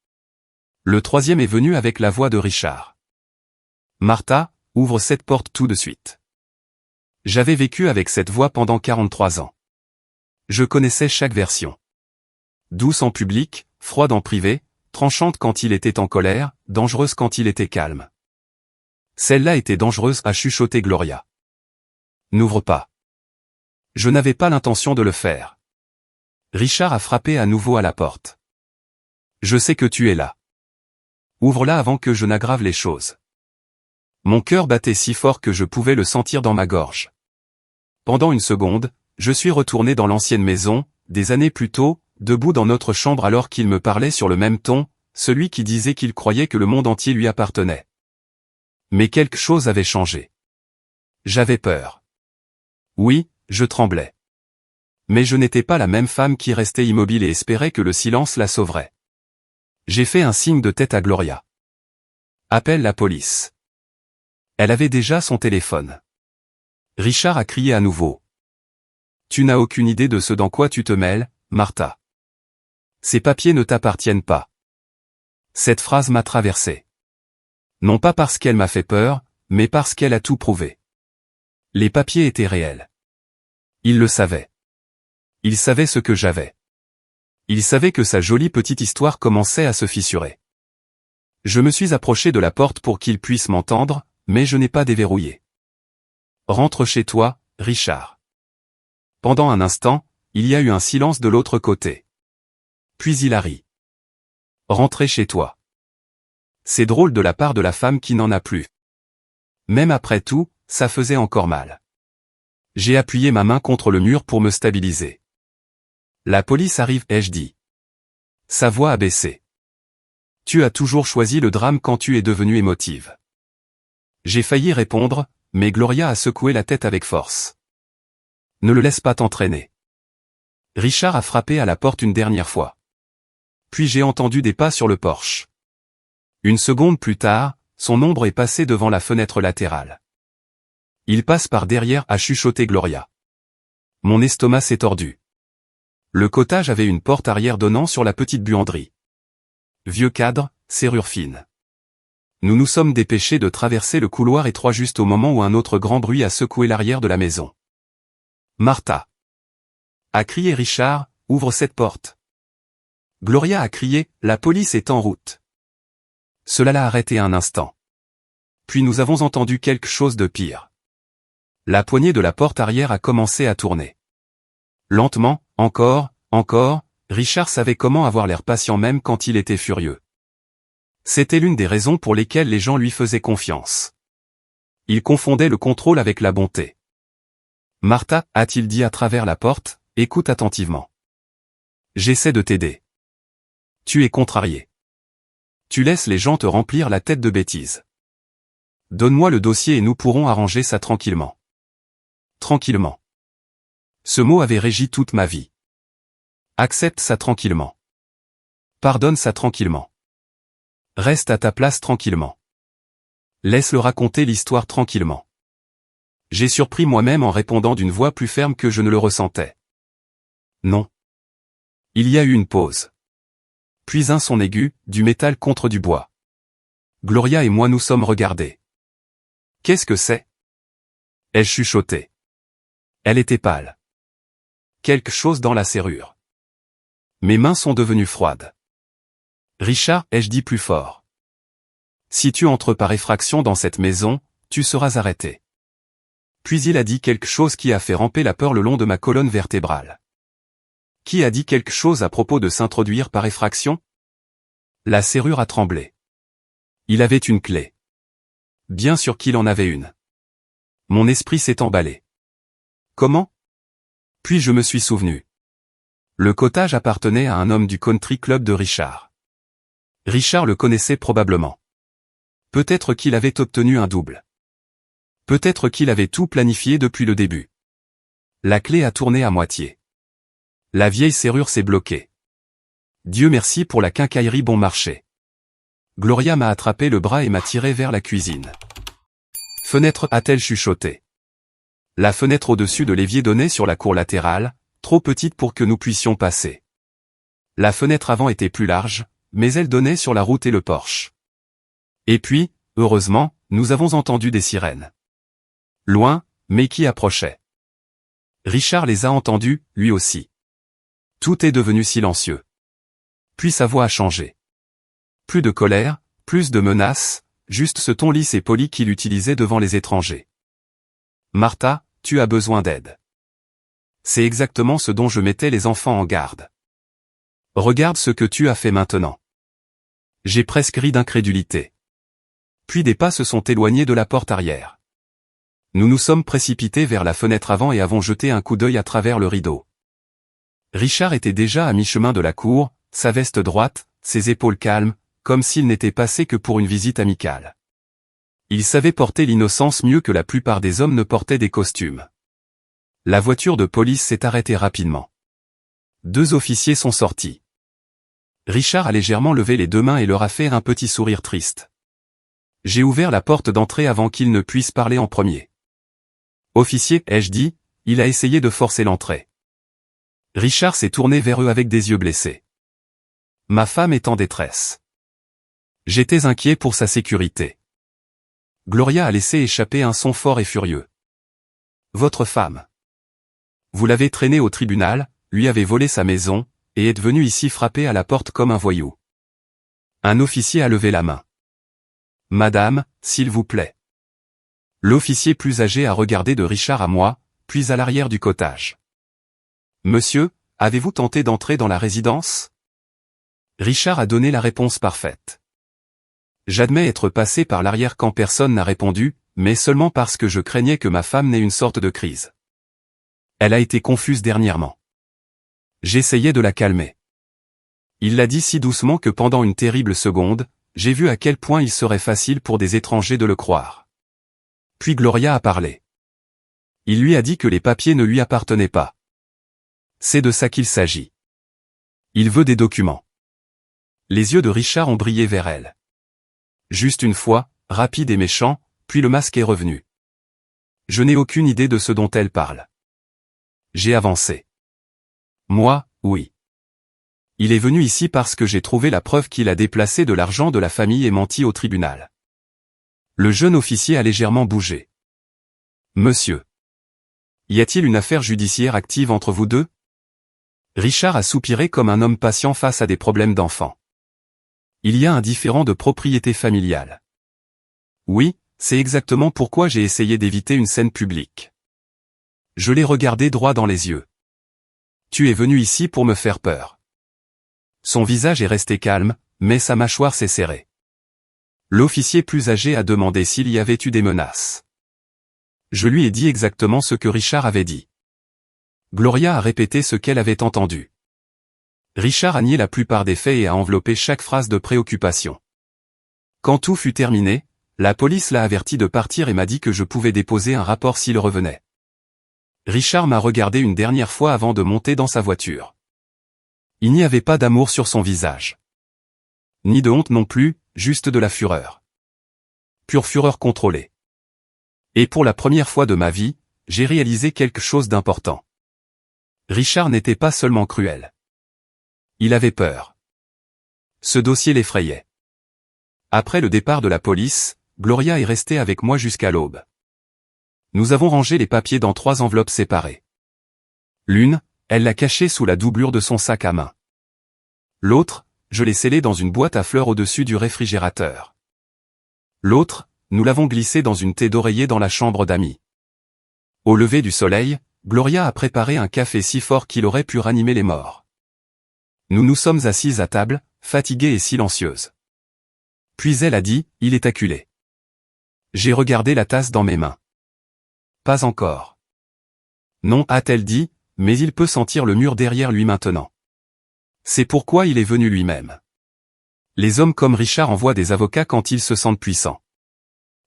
Le troisième est venu avec la voix de Richard. « Martha, ouvre cette porte tout de suite. » J'avais vécu avec cette voix pendant 43 ans. Je connaissais chaque version. Douce en public, froide en privé, tranchante quand il était en colère, dangereuse quand il était calme. Celle-là était dangereuse, a chuchoté Gloria. « N'ouvre pas. » Je n'avais pas l'intention de le faire. Richard a frappé à nouveau à la porte. « Je sais que tu es là. Ouvre-la avant que je n'aggrave les choses. » Mon cœur battait si fort que je pouvais le sentir dans ma gorge. Pendant une seconde, je suis retourné dans l'ancienne maison, des années plus tôt, debout dans notre chambre alors qu'il me parlait sur le même ton, celui qui disait qu'il croyait que le monde entier lui appartenait. Mais quelque chose avait changé. J'avais peur. Oui, je tremblais. Mais je n'étais pas la même femme qui restait immobile et espérait que le silence la sauverait. J'ai fait un signe de tête à Gloria. « Appelle la police. » Elle avait déjà son téléphone. Richard a crié à nouveau. « Tu n'as aucune idée de ce dans quoi tu te mêles, Martha. Ces papiers ne t'appartiennent pas. » Cette phrase m'a traversé. Non pas parce qu'elle m'a fait peur, mais parce qu'elle a tout prouvé. Les papiers étaient réels. Il le savait. Il savait ce que j'avais. Il savait que sa jolie petite histoire commençait à se fissurer. Je me suis approché de la porte pour qu'il puisse m'entendre, mais je n'ai pas déverrouillé. « Rentre chez toi, Richard. » Pendant un instant, il y a eu un silence de l'autre côté. Puis il a ri. « Rentrez chez toi. » C'est drôle de la part de la femme qui n'en a plus. Même après tout, ça faisait encore mal. J'ai appuyé ma main contre le mur pour me stabiliser. « La police arrive, ai-je dit. » Sa voix a baissé. « Tu as toujours choisi le drame quand tu es devenue émotive. » J'ai failli répondre, mais Gloria a secoué la tête avec force. « Ne le laisse pas t'entraîner. » Richard a frappé à la porte une dernière fois. Puis j'ai entendu des pas sur le porche. Une seconde plus tard, son ombre est passée devant la fenêtre latérale. « Il passe par derrière, a chuchoté Gloria. » Mon estomac s'est tordu. Le cottage avait une porte arrière donnant sur la petite buanderie. Vieux cadre, serrure fine. Nous nous sommes dépêchés de traverser le couloir étroit juste au moment où un autre grand bruit a secoué l'arrière de la maison. « Martha !» a crié Richard, « Ouvre cette porte. » Gloria a crié, « La police est en route. » Cela l'a arrêté un instant. Puis nous avons entendu quelque chose de pire. La poignée de la porte arrière a commencé à tourner. Lentement, encore, Richard savait comment avoir l'air patient même quand il était furieux. C'était l'une des raisons pour lesquelles les gens lui faisaient confiance. Il confondait le contrôle avec la bonté. « Martha, a-t-il dit à travers la porte, écoute attentivement. J'essaie de t'aider. Tu es contrarié. Tu laisses les gens te remplir la tête de bêtises. Donne-moi le dossier et nous pourrons arranger ça tranquillement. » Tranquillement. Ce mot avait régi toute ma vie. Accepte ça tranquillement. Pardonne ça tranquillement. Reste à ta place tranquillement. Laisse-le raconter l'histoire tranquillement. J'ai surpris moi-même en répondant d'une voix plus ferme que je ne le ressentais. Non. Il y a eu une pause. Puis un son aigu, du métal contre du bois. Gloria et moi nous sommes regardés. « Qu'est-ce que c'est ?» Elle chuchotait. Elle était pâle. Quelque chose dans la serrure. Mes mains sont devenues froides. « Richard, ai-je dit plus fort. Si tu entres par effraction dans cette maison, tu seras arrêté. » Puis il a dit quelque chose qui a fait ramper la peur le long de ma colonne vertébrale. Qui a dit quelque chose à propos de s'introduire par effraction? La serrure a tremblé. Il avait une clé. Bien sûr qu'il en avait une. Mon esprit s'est emballé. Comment? Puis je me suis souvenu. Le cottage appartenait à un homme du country club de Richard. Richard le connaissait probablement. Peut-être qu'il avait obtenu un double. Peut-être qu'il avait tout planifié depuis le début. La clé a tourné à moitié. La vieille serrure s'est bloquée. Dieu merci pour la quincaillerie bon marché. Gloria m'a attrapé le bras et m'a tiré vers la cuisine. Fenêtre, a-t-elle chuchoté. La fenêtre au-dessus de l'évier donnait sur la cour latérale, trop petite pour que nous puissions passer. La fenêtre avant était plus large, mais elle donnait sur la route et le porche. Et puis, heureusement, nous avons entendu des sirènes. Loin, mais qui approchaient. Richard les a entendus, lui aussi. Tout est devenu silencieux. Puis sa voix a changé. Plus de colère, plus de menaces, juste ce ton lisse et poli qu'il utilisait devant les étrangers. Martha, tu as besoin d'aide. C'est exactement ce dont je mettais les enfants en garde. Regarde ce que tu as fait maintenant. J'ai presque ri d'incrédulité. Puis des pas se sont éloignés de la porte arrière. Nous nous sommes précipités vers la fenêtre avant et avons jeté un coup d'œil à travers le rideau. Richard était déjà à mi-chemin de la cour, sa veste droite, ses épaules calmes, comme s'il n'était passé que pour une visite amicale. Il savait porter l'innocence mieux que la plupart des hommes ne portaient des costumes. La voiture de police s'est arrêtée rapidement. 2 officiers sont sortis. Richard a légèrement levé les 2 mains et leur a fait un petit sourire triste. J'ai ouvert la porte d'entrée avant qu'il ne puisse parler en premier. Officier, ai-je dit, il a essayé de forcer l'entrée. Richard s'est tourné vers eux avec des yeux blessés. Ma femme est en détresse. J'étais inquiet pour sa sécurité. Gloria a laissé échapper un son fort et furieux. Votre femme. Vous l'avez traînée au tribunal, lui avez volé sa maison, et êtes venu ici frapper à la porte comme un voyou. Un officier a levé la main. Madame, s'il vous plaît. L'officier plus âgé a regardé de Richard à moi, puis à l'arrière du cottage. Monsieur, avez-vous tenté d'entrer dans la résidence? Richard a donné la réponse parfaite. J'admets être passé par l'arrière quand personne n'a répondu, mais seulement parce que je craignais que ma femme n'ait une sorte de crise. Elle a été confuse dernièrement. J'essayais de la calmer. Il l'a dit si doucement que pendant une terrible seconde, j'ai vu à quel point il serait facile pour des étrangers de le croire. Puis Gloria a parlé. Il lui a dit que les papiers ne lui appartenaient pas. C'est de ça qu'il s'agit. Il veut des documents. Les yeux de Richard ont brillé vers elle. Juste une fois, rapide et méchant, puis le masque est revenu. Je n'ai aucune idée de ce dont elle parle. J'ai avancé. Moi, oui. Il est venu ici parce que j'ai trouvé la preuve qu'il a déplacé de l'argent de la famille et menti au tribunal. Le jeune officier a légèrement bougé. Monsieur. Y a-t-il une affaire judiciaire active entre vous deux? Richard a soupiré comme un homme patient face à des problèmes d'enfant. Il y a un différend de propriété familiale. Oui, c'est exactement pourquoi j'ai essayé d'éviter une scène publique. Je l'ai regardé droit dans les yeux. Tu es venu ici pour me faire peur. Son visage est resté calme, mais sa mâchoire s'est serrée. L'officier plus âgé a demandé s'il y avait eu des menaces. Je lui ai dit exactement ce que Richard avait dit. Gloria a répété ce qu'elle avait entendu. Richard a nié la plupart des faits et a enveloppé chaque phrase de préoccupation. Quand tout fut terminé, la police l'a averti de partir et m'a dit que je pouvais déposer un rapport s'il revenait. Richard m'a regardé une dernière fois avant de monter dans sa voiture. Il n'y avait pas d'amour sur son visage. Ni de honte non plus, juste de la fureur. Pure fureur contrôlée. Et pour la première fois de ma vie, j'ai réalisé quelque chose d'important. Richard n'était pas seulement cruel. Il avait peur. Ce dossier l'effrayait. Après le départ de la police, Gloria est restée avec moi jusqu'à l'aube. Nous avons rangé les papiers dans 3 enveloppes séparées. L'une, elle l'a cachée sous la doublure de son sac à main. L'autre, je l'ai scellée dans une boîte à fleurs au-dessus du réfrigérateur. L'autre, nous l'avons glissée dans une thé d'oreiller dans la chambre d'amis. Au lever du soleil, Gloria a préparé un café si fort qu'il aurait pu ranimer les morts. Nous nous sommes assises à table, fatiguées et silencieuses. Puis elle a dit, il est acculé. J'ai regardé la tasse dans mes mains. Pas encore. Non, a-t-elle dit, mais il peut sentir le mur derrière lui maintenant. C'est pourquoi il est venu lui-même. Les hommes comme Richard envoient des avocats quand ils se sentent puissants.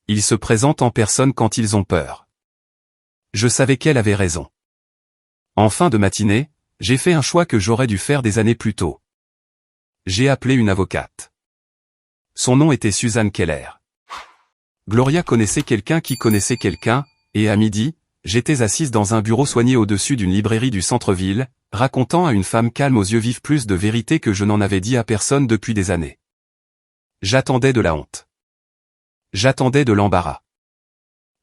Ils se présentent en personne quand ils ont peur. Je savais qu'elle avait raison. En fin de matinée, j'ai fait un choix que j'aurais dû faire des années plus tôt. J'ai appelé une avocate. Son nom était Suzanne Keller. Gloria connaissait quelqu'un qui connaissait quelqu'un, et à midi, j'étais assise dans un bureau soigné au-dessus d'une librairie du centre-ville, racontant à une femme calme aux yeux vifs plus de vérité que je n'en avais dit à personne depuis des années. J'attendais de la honte. J'attendais de l'embarras.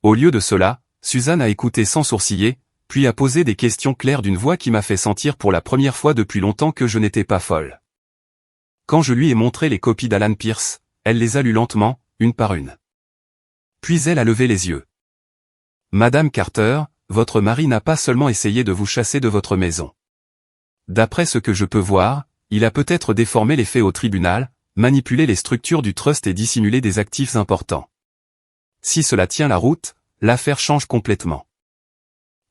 Au lieu de cela, Suzanne a écouté sans sourciller, puis a posé des questions claires d'une voix qui m'a fait sentir pour la première fois depuis longtemps que je n'étais pas folle. Quand je lui ai montré les copies d'Alan Pierce, elle les a lues lentement, une par une. Puis elle a levé les yeux. Madame Carter, votre mari n'a pas seulement essayé de vous chasser de votre maison. D'après ce que je peux voir, il a peut-être déformé les faits au tribunal, manipulé les structures du trust et dissimulé des actifs importants. Si cela tient la route, l'affaire change complètement.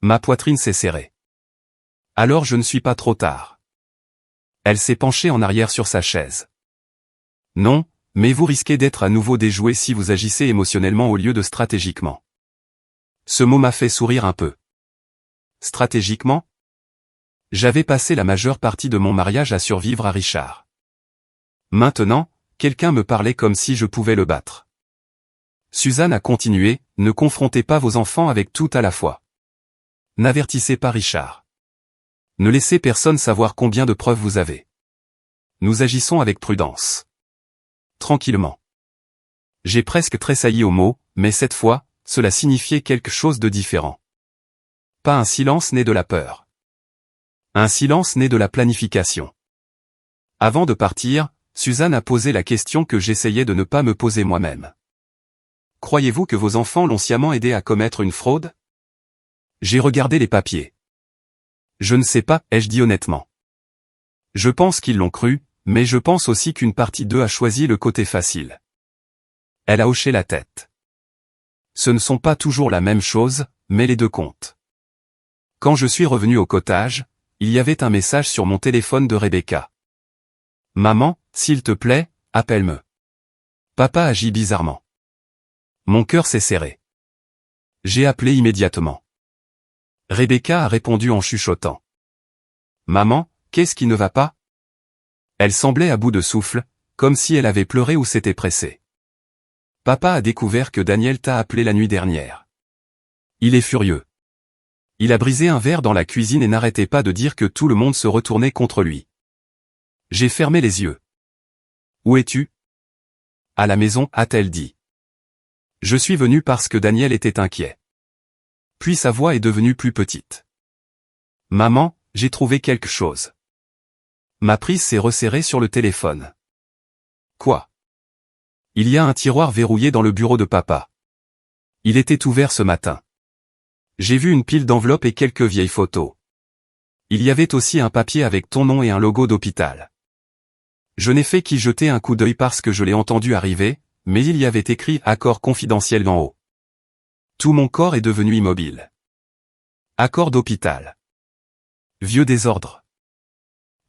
Ma poitrine s'est serrée. Alors je ne suis pas trop tard. Elle s'est penchée en arrière sur sa chaise. Non, mais vous risquez d'être à nouveau déjoué si vous agissez émotionnellement au lieu de stratégiquement. Ce mot m'a fait sourire un peu. Stratégiquement ? J'avais passé la majeure partie de mon mariage à survivre à Richard. Maintenant, quelqu'un me parlait comme si je pouvais le battre. Suzanne a continué, ne confrontez pas vos enfants avec tout à la fois. N'avertissez pas Richard. Ne laissez personne savoir combien de preuves vous avez. Nous agissons avec prudence. Tranquillement. J'ai presque tressailli au mot, mais cette fois, cela signifiait quelque chose de différent. Pas un silence né de la peur. Un silence né de la planification. Avant de partir, Suzanne a posé la question que j'essayais de ne pas me poser moi-même. Croyez-vous que vos enfants l'ont sciemment aidé à commettre une fraude ? J'ai regardé les papiers. Je ne sais pas, ai-je dit honnêtement. Je pense qu'ils l'ont cru, mais je pense aussi qu'une partie d'eux a choisi le côté facile. Elle a hoché la tête. Ce ne sont pas toujours la même chose, mais les deux comptent. Quand je suis revenu au cottage, il y avait un message sur mon téléphone de Rebecca. Maman, s'il te plaît, appelle-me. Papa agit bizarrement. Mon cœur s'est serré. J'ai appelé immédiatement. Rebecca a répondu en chuchotant. Maman, qu'est-ce qui ne va pas ? Elle semblait à bout de souffle, comme si elle avait pleuré ou s'était pressée. Papa a découvert que Daniel t'a appelé la nuit dernière. Il est furieux. Il a brisé un verre dans la cuisine et n'arrêtait pas de dire que tout le monde se retournait contre lui. J'ai fermé les yeux. Où es-tu ? À la maison, a-t-elle dit. Je suis venu parce que Daniel était inquiet. Puis sa voix est devenue plus petite. Maman, j'ai trouvé quelque chose. Ma prise s'est resserrée sur le téléphone. Quoi ? Il y a un tiroir verrouillé dans le bureau de papa. Il était ouvert ce matin. J'ai vu une pile d'enveloppes et quelques vieilles photos. Il y avait aussi un papier avec ton nom et un logo d'hôpital. Je n'ai fait qu'y jeter un coup d'œil parce que je l'ai entendu arriver, mais il y avait écrit « Accord confidentiel » d'en haut. Tout mon corps est devenu immobile. Accord d'hôpital. Vieux désordre.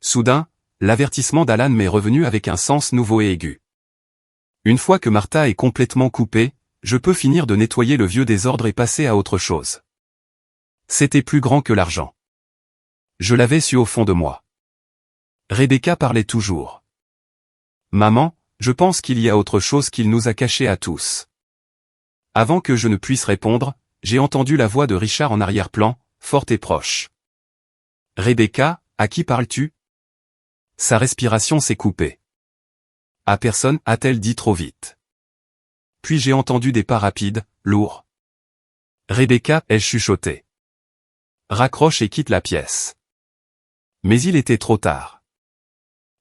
Soudain, l'avertissement d'Alan m'est revenu avec un sens nouveau et aigu. Une fois que Martha est complètement coupée, je peux finir de nettoyer le vieux désordre et passer à autre chose. C'était plus grand que l'argent. Je l'avais su au fond de moi. Rebecca parlait toujours. Maman, je pense qu'il y a autre chose qu'il nous a caché à tous. Avant que je ne puisse répondre, j'ai entendu la voix de Richard en arrière-plan, forte et proche. Rebecca, à qui parles-tu ? Sa respiration s'est coupée. À personne, a-t-elle dit trop vite. Puis j'ai entendu des pas rapides, lourds. Rebecca, ai-je chuchoté. Raccroche et quitte la pièce. Mais il était trop tard.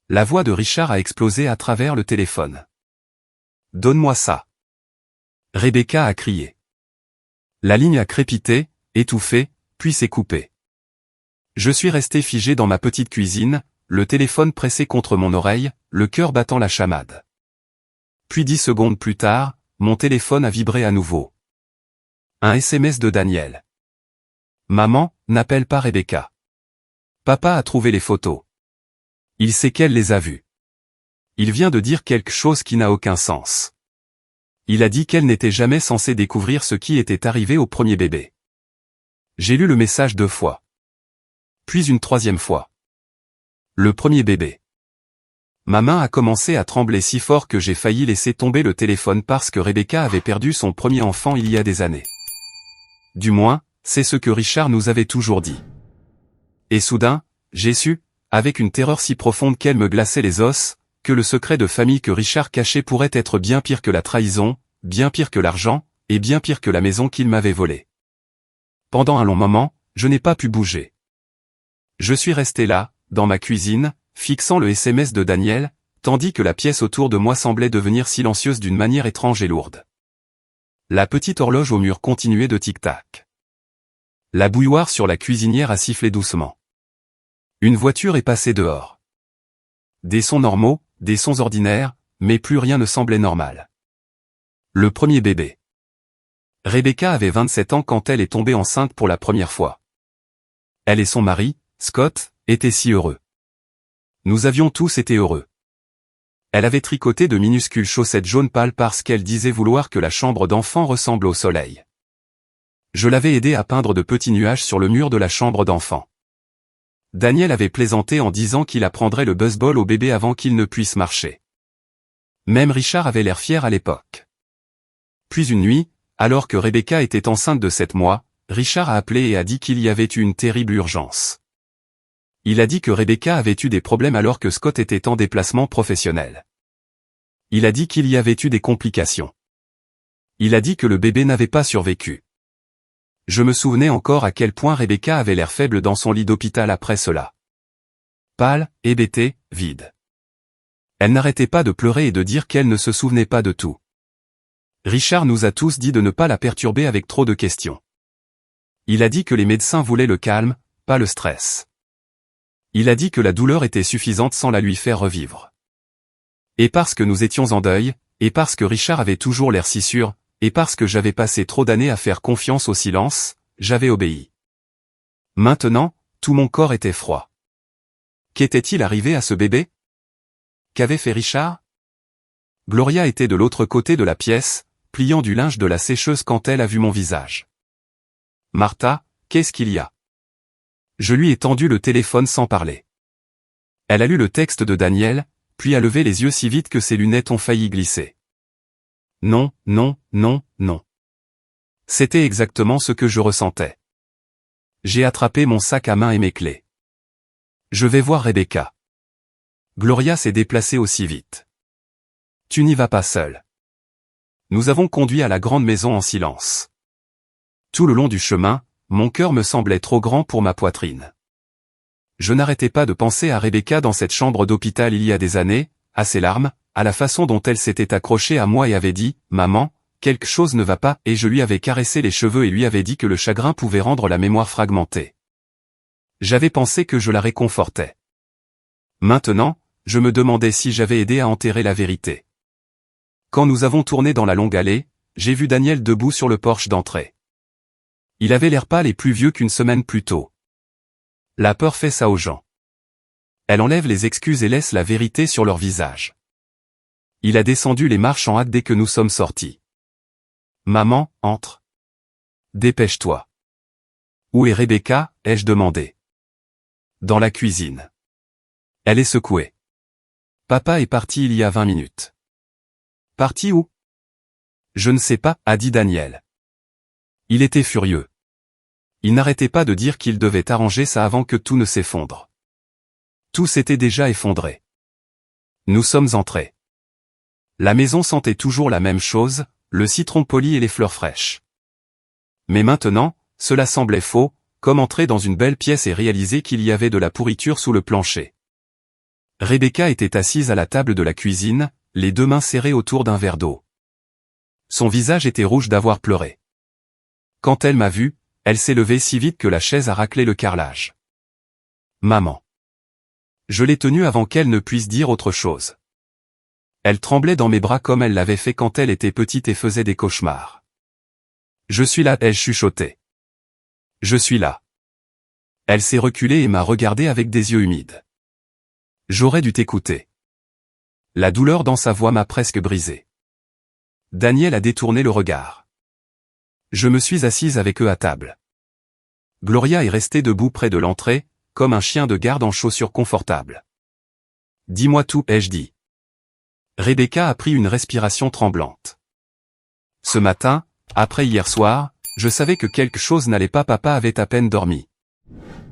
La voix de Richard a explosé à travers le téléphone. Donne-moi ça. Rebecca a crié. La ligne a crépité, étouffé, puis s'est coupée. Je suis resté figé dans ma petite cuisine, le téléphone pressé contre mon oreille, le cœur battant la chamade. Puis 10 secondes plus tard, mon téléphone a vibré à nouveau. Un SMS de Daniel. Maman, n'appelle pas Rebecca. Papa a trouvé les photos. Il sait qu'elle les a vues. Il vient de dire quelque chose qui n'a aucun sens. Il a dit qu'elle n'était jamais censée découvrir ce qui était arrivé au premier bébé. J'ai lu le message 2 fois. Puis une troisième fois. Le premier bébé. Ma main a commencé à trembler si fort que j'ai failli laisser tomber le téléphone parce que Rebecca avait perdu son premier enfant il y a des années. Du moins, c'est ce que Richard nous avait toujours dit. Et soudain, j'ai su, avec une terreur si profonde qu'elle me glaçait les os, que le secret de famille que Richard cachait pourrait être bien pire que la trahison, bien pire que l'argent, et bien pire que la maison qu'il m'avait volée. Pendant un long moment, je n'ai pas pu bouger. Je suis resté là, dans ma cuisine, fixant le SMS de Daniel, tandis que la pièce autour de moi semblait devenir silencieuse d'une manière étrange et lourde. La petite horloge au mur continuait de tic-tac. La bouilloire sur la cuisinière a sifflé doucement. Une voiture est passée dehors. Des sons normaux, des sons ordinaires, mais plus rien ne semblait normal. Le premier bébé. Rebecca avait 27 ans quand elle est tombée enceinte pour la première fois. Elle et son mari, Scott, étaient si heureux. Nous avions tous été heureux. Elle avait tricoté de minuscules chaussettes jaunes pâles parce qu'elle disait vouloir que la chambre d'enfant ressemble au soleil. Je l'avais aidé à peindre de petits nuages sur le mur de la chambre d'enfant. Daniel avait plaisanté en disant qu'il apprendrait le baseball au bébé avant qu'il ne puisse marcher. Même Richard avait l'air fier à l'époque. Puis une nuit, alors que Rebecca était enceinte de 7 mois, Richard a appelé et a dit qu'il y avait eu une terrible urgence. Il a dit que Rebecca avait eu des problèmes alors que Scott était en déplacement professionnel. Il a dit qu'il y avait eu des complications. Il a dit que le bébé n'avait pas survécu. Je me souvenais encore à quel point Rebecca avait l'air faible dans son lit d'hôpital après cela. Pâle, hébétée, vide. Elle n'arrêtait pas de pleurer et de dire qu'elle ne se souvenait pas de tout. Richard nous a tous dit de ne pas la perturber avec trop de questions. Il a dit que les médecins voulaient le calme, pas le stress. Il a dit que la douleur était suffisante sans la lui faire revivre. Et parce que nous étions en deuil, et parce que Richard avait toujours l'air si sûr, et parce que j'avais passé trop d'années à faire confiance au silence, j'avais obéi. Maintenant, tout mon corps était froid. Qu'était-il arrivé à ce bébé? Qu'avait fait Richard? Gloria était de l'autre côté de la pièce, pliant du linge de la sécheuse quand elle a vu mon visage. Martha, qu'est-ce qu'il y a? Je lui ai tendu le téléphone sans parler. Elle a lu le texte de Daniel, puis a levé les yeux si vite que ses lunettes ont failli glisser. Non, non, non, non. C'était exactement ce que je ressentais. J'ai attrapé mon sac à main et mes clés. Je vais voir Rebecca. Gloria s'est déplacée aussi vite. Tu n'y vas pas seule. Nous avons conduit à la grande maison en silence. Tout le long du chemin, mon cœur me semblait trop grand pour ma poitrine. Je n'arrêtais pas de penser à Rebecca dans cette chambre d'hôpital il y a des années, à ses larmes, à la façon dont elle s'était accrochée à moi et avait dit « Maman, quelque chose ne va pas » et je lui avais caressé les cheveux et lui avais dit que le chagrin pouvait rendre la mémoire fragmentée. J'avais pensé que je la réconfortais. Maintenant, je me demandais si j'avais aidé à enterrer la vérité. Quand nous avons tourné dans la longue allée, j'ai vu Daniel debout sur le porche d'entrée. Il avait l'air pâle et plus vieux qu'une semaine plus tôt. La peur fait ça aux gens. Elle enlève les excuses et laisse la vérité sur leur visage. Il a descendu les marches en hâte dès que nous sommes sortis. Maman, entre. Dépêche-toi. Où est Rebecca, ai-je demandé. Dans la cuisine. Elle est secouée. Papa est parti il y a 20 minutes. Parti où? Je ne sais pas, a dit Daniel. Il était furieux. Il n'arrêtait pas de dire qu'il devait arranger ça avant que tout ne s'effondre. Tout s'était déjà effondré. Nous sommes entrés. La maison sentait toujours la même chose, le citron poli et les fleurs fraîches. Mais maintenant, cela semblait faux, comme entrer dans une belle pièce et réaliser qu'il y avait de la pourriture sous le plancher. Rebecca était assise à la table de la cuisine, les deux mains serrées autour d'un verre d'eau. Son visage était rouge d'avoir pleuré. Quand elle m'a vu, elle s'est levée si vite que la chaise a raclé le carrelage. Maman. Je l'ai tenue avant qu'elle ne puisse dire autre chose. Elle tremblait dans mes bras comme elle l'avait fait quand elle était petite et faisait des cauchemars. Je suis là, ai-je chuchoté. Je suis là. Elle s'est reculée et m'a regardé avec des yeux humides. J'aurais dû t'écouter. La douleur dans sa voix m'a presque brisé. Daniel a détourné le regard. Je me suis assise avec eux à table. Gloria est restée debout près de l'entrée, comme un chien de garde en chaussures confortables. Dis-moi tout, ai-je dit. Rebecca a pris une respiration tremblante. Ce matin, après hier soir, je savais que quelque chose n'allait pas. Papa avait à peine dormi.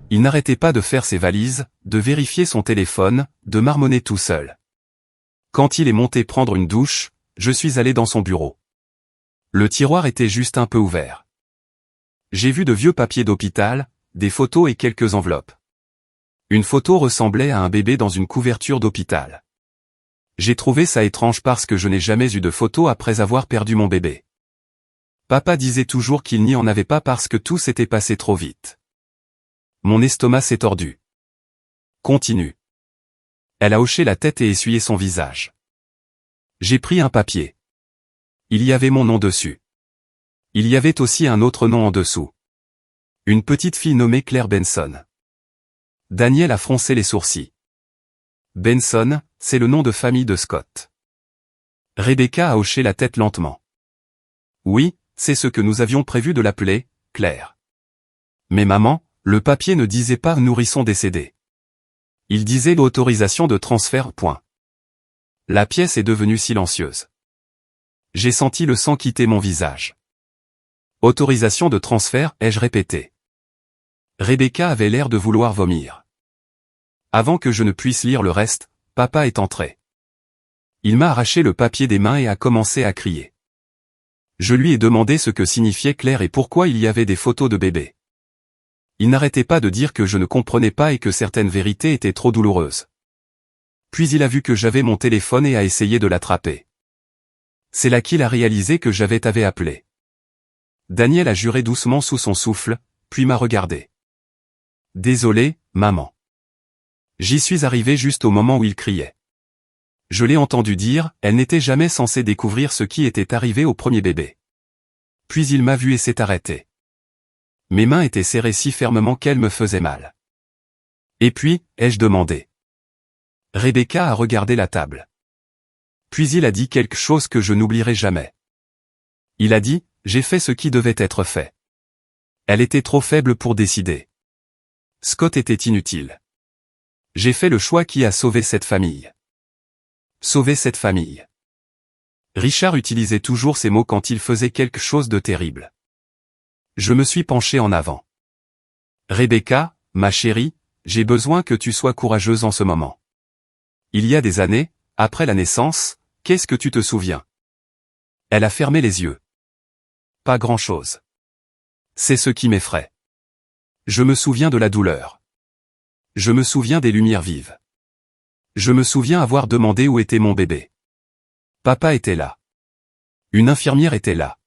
Il n'arrêtait pas de faire ses valises, de vérifier son téléphone, de marmonner tout seul. Quand il est monté prendre une douche, je suis allé dans son bureau. Le tiroir était juste un peu ouvert. J'ai vu de vieux papiers d'hôpital, des photos et quelques enveloppes. Une photo ressemblait à un bébé dans une couverture d'hôpital. J'ai trouvé ça étrange parce que je n'ai jamais eu de photo après avoir perdu mon bébé. Papa disait toujours qu'il n'y en avait pas parce que tout s'était passé trop vite. Mon estomac s'est tordu. Continue. Elle a hoché la tête et essuyé son visage. J'ai pris un papier. Il y avait mon nom dessus. Il y avait aussi un autre nom en dessous. Une petite fille nommée Claire Benson. Daniel a froncé les sourcils. Benson, c'est le nom de famille de Scott. Rebecca a hoché la tête lentement. Oui, c'est ce que nous avions prévu de l'appeler, Claire. Mais maman, le papier ne disait pas nourrisson décédé. Il disait l'autorisation de transfert. Point. La pièce est devenue silencieuse. J'ai senti le sang quitter mon visage. Autorisation de transfert, ai-je répété. Rebecca avait l'air de vouloir vomir. Avant que je ne puisse lire le reste, papa est entré. Il m'a arraché le papier des mains et a commencé à crier. Je lui ai demandé ce que signifiait Claire et pourquoi il y avait des photos de bébé. Il n'arrêtait pas de dire que je ne comprenais pas et que certaines vérités étaient trop douloureuses. Puis il a vu que j'avais mon téléphone et a essayé de l'attraper. C'est là qu'il a réalisé que t'avais appelé. Daniel a juré doucement sous son souffle, puis m'a regardé. Désolé, maman. J'y suis arrivé juste au moment où il criait. Je l'ai entendu dire, elle n'était jamais censée découvrir ce qui était arrivé au premier bébé. Puis il m'a vu et s'est arrêté. Mes mains étaient serrées si fermement qu'elles me faisaient mal. Et puis, ai-je demandé. Rebecca a regardé la table. Puis il a dit quelque chose que je n'oublierai jamais. Il a dit, j'ai fait ce qui devait être fait. Elle était trop faible pour décider. Scott était inutile. J'ai fait le choix qui a sauvé cette famille. Sauver cette famille. Richard utilisait toujours ces mots quand il faisait quelque chose de terrible. Je me suis penché en avant. Rebecca, ma chérie, j'ai besoin que tu sois courageuse en ce moment. Il y a des années, après la naissance, qu'est-ce que tu te souviens? Elle a fermé les yeux. Pas grand-chose. C'est ce qui m'effraie. Je me souviens de la douleur. Je me souviens des lumières vives. Je me souviens avoir demandé où était mon bébé. Papa était là. Une infirmière était là.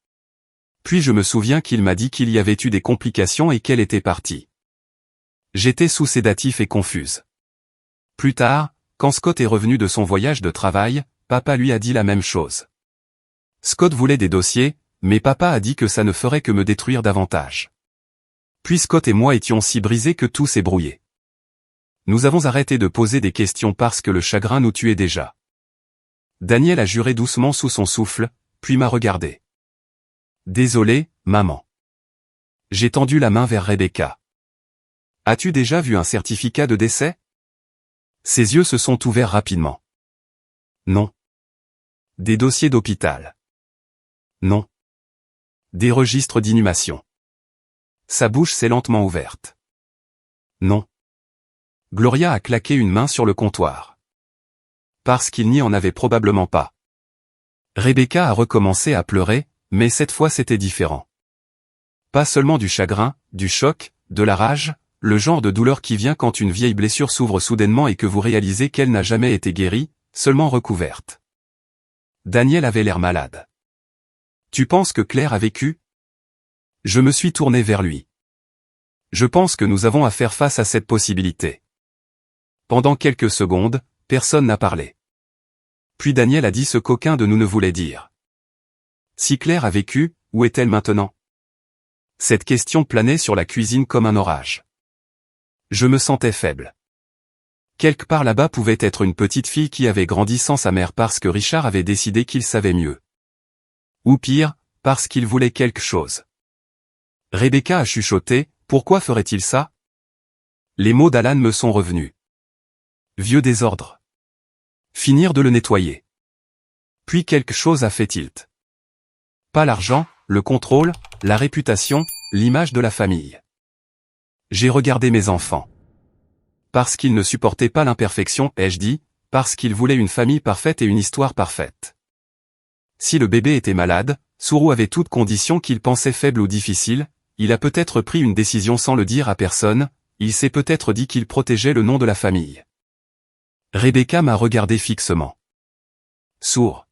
Puis je me souviens qu'il m'a dit qu'il y avait eu des complications et qu'elle était partie. J'étais sous sédatif et confuse. Plus tard, quand Scott est revenu de son voyage de travail, papa lui a dit la même chose. Scott voulait des dossiers, mais papa a dit que ça ne ferait que me détruire davantage. Puis Scott et moi étions si brisés que tout s'est brouillé. Nous avons arrêté de poser des questions parce que le chagrin nous tuait déjà. Daniel a juré doucement sous son souffle, puis m'a regardé. Désolé, maman. J'ai tendu la main vers Rebecca. As-tu déjà vu un certificat de décès? Ses yeux se sont ouverts rapidement. Non. Des dossiers d'hôpital. Non. Des registres d'inhumation. Sa bouche s'est lentement ouverte. Non. Gloria a claqué une main sur le comptoir. Parce qu'il n'y en avait probablement pas. Rebecca a recommencé à pleurer, mais cette fois c'était différent. Pas seulement du chagrin, du choc, de la rage, le genre de douleur qui vient quand une vieille blessure s'ouvre soudainement et que vous réalisez qu'elle n'a jamais été guérie, seulement recouverte. Daniel avait l'air malade. Tu penses que Claire a vécu? Je me suis tourné vers lui. Je pense que nous avons à faire face à cette possibilité. Pendant quelques secondes, personne n'a parlé. Puis Daniel a dit ce qu'aucun de nous ne voulait dire. Si Claire a vécu, où est-elle maintenant? Cette question planait sur la cuisine comme un orage. Je me sentais faible. Quelque part là-bas pouvait être une petite fille qui avait grandi sans sa mère parce que Richard avait décidé qu'il savait mieux. Ou pire, parce qu'il voulait quelque chose. Rebecca a chuchoté, pourquoi ferait-il ça? Les mots d'Alan me sont revenus. Vieux désordre. Finir de le nettoyer. Puis quelque chose a fait tilt. Pas l'argent, le contrôle, la réputation, l'image de la famille. J'ai regardé mes enfants. Parce qu'ils ne supportaient pas l'imperfection, ai-je dit, parce qu'ils voulaient une famille parfaite et une histoire parfaite. Si le bébé était malade, Sourou avait toute condition qu'il pensait faible ou difficile, il a peut-être pris une décision sans le dire à personne, il s'est peut-être dit qu'il protégeait le nom de la famille. Rebecca m'a regardé fixement. Sourd.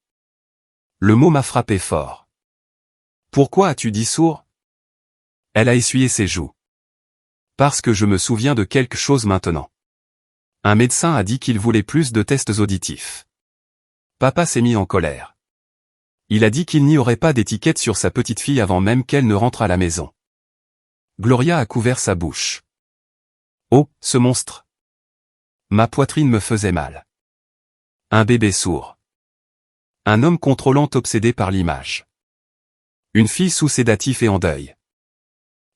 Le mot m'a frappé fort. Pourquoi as-tu dit sourd? Elle a essuyé ses joues. Parce que je me souviens de quelque chose maintenant. Un médecin a dit qu'il voulait plus de tests auditifs. Papa s'est mis en colère. Il a dit qu'il n'y aurait pas d'étiquette sur sa petite fille avant même qu'elle ne rentre à la maison. Gloria a couvert sa bouche. Oh, ce monstre! Ma poitrine me faisait mal. Un bébé sourd. Un homme contrôlant obsédé par l'image. Une fille sous sédatif et en deuil.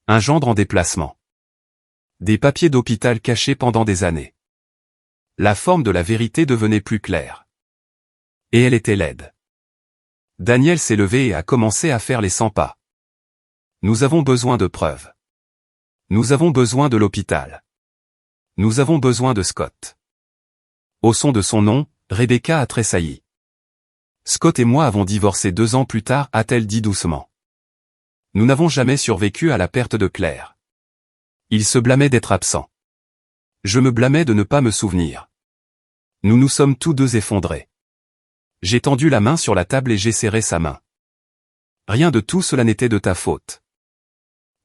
Un gendre en déplacement. Des papiers d'hôpital cachés pendant des années. La forme de la vérité devenait plus claire. Et elle était laide. Daniel s'est levé et a commencé à faire les 100 pas. Nous avons besoin de preuves. Nous avons besoin de l'hôpital. Nous avons besoin de Scott. Au son de son nom, Rebecca a tressailli. Scott et moi avons divorcé 2 ans plus tard, a-t-elle dit doucement. Nous n'avons jamais survécu à la perte de Claire. Il se blâmait d'être absent. Je me blâmais de ne pas me souvenir. Nous nous sommes tous deux effondrés. J'ai tendu la main sur la table et j'ai serré sa main. Rien de tout cela n'était de ta faute.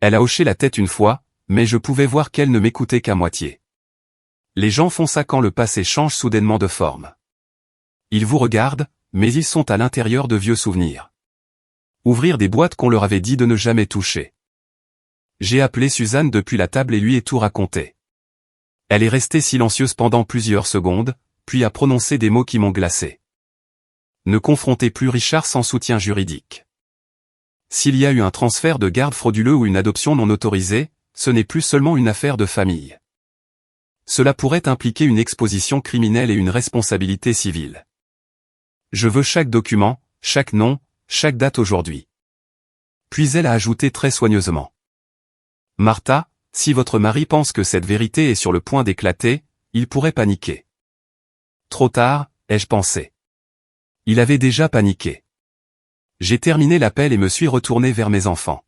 Elle a hoché la tête une fois, mais je pouvais voir qu'elle ne m'écoutait qu'à moitié. Les gens font ça quand le passé change soudainement de forme. Ils vous regardent, mais ils sont à l'intérieur de vieux souvenirs. Ouvrir des boîtes qu'on leur avait dit de ne jamais toucher. J'ai appelé Suzanne depuis la table et lui ai tout raconté. Elle est restée silencieuse pendant plusieurs secondes, puis a prononcé des mots qui m'ont glacé. Ne confrontez plus Richard sans soutien juridique. S'il y a eu un transfert de garde frauduleux ou une adoption non autorisée, ce n'est plus seulement une affaire de famille. Cela pourrait impliquer une exposition criminelle et une responsabilité civile. Je veux chaque document, chaque nom, chaque date aujourd'hui. Puis elle a ajouté très soigneusement. Martha, si votre mari pense que cette vérité est sur le point d'éclater, il pourrait paniquer. Trop tard, ai-je pensé. Il avait déjà paniqué. J'ai terminé l'appel et me suis retourné vers mes enfants.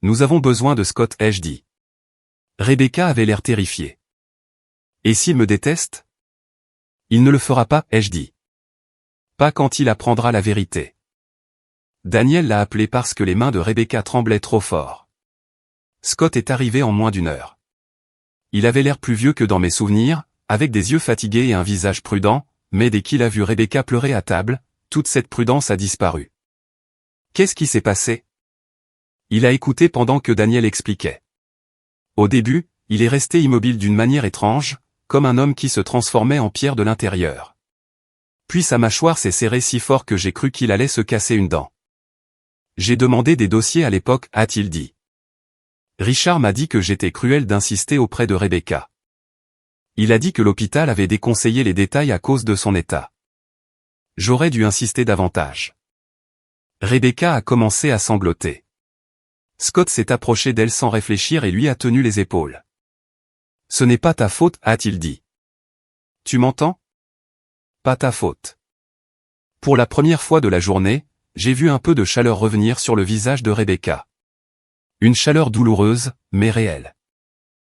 Nous avons besoin de Scott, ai-je dit. Rebecca avait l'air terrifiée. Et s'il me déteste? Il ne le fera pas, ai-je dit. Pas quand il apprendra la vérité. Daniel l'a appelé parce que les mains de Rebecca tremblaient trop fort. Scott est arrivé en moins d'1 heure. Il avait l'air plus vieux que dans mes souvenirs, avec des yeux fatigués et un visage prudent, mais dès qu'il a vu Rebecca pleurer à table, toute cette prudence a disparu. Qu'est-ce qui s'est passé? Il a écouté pendant que Daniel expliquait. Au début, il est resté immobile d'une manière étrange, comme un homme qui se transformait en pierre de l'intérieur. Puis sa mâchoire s'est serrée si fort que j'ai cru qu'il allait se casser une dent. J'ai demandé des dossiers à l'époque, a-t-il dit. Richard m'a dit que j'étais cruel d'insister auprès de Rebecca. Il a dit que l'hôpital avait déconseillé les détails à cause de son état. J'aurais dû insister davantage. Rebecca a commencé à sangloter. Scott s'est approché d'elle sans réfléchir et lui a tenu les épaules. Ce n'est pas ta faute, a-t-il dit. Tu m'entends? Pas ta faute. Pour la première fois de la journée, j'ai vu un peu de chaleur revenir sur le visage de Rebecca. Une chaleur douloureuse, mais réelle.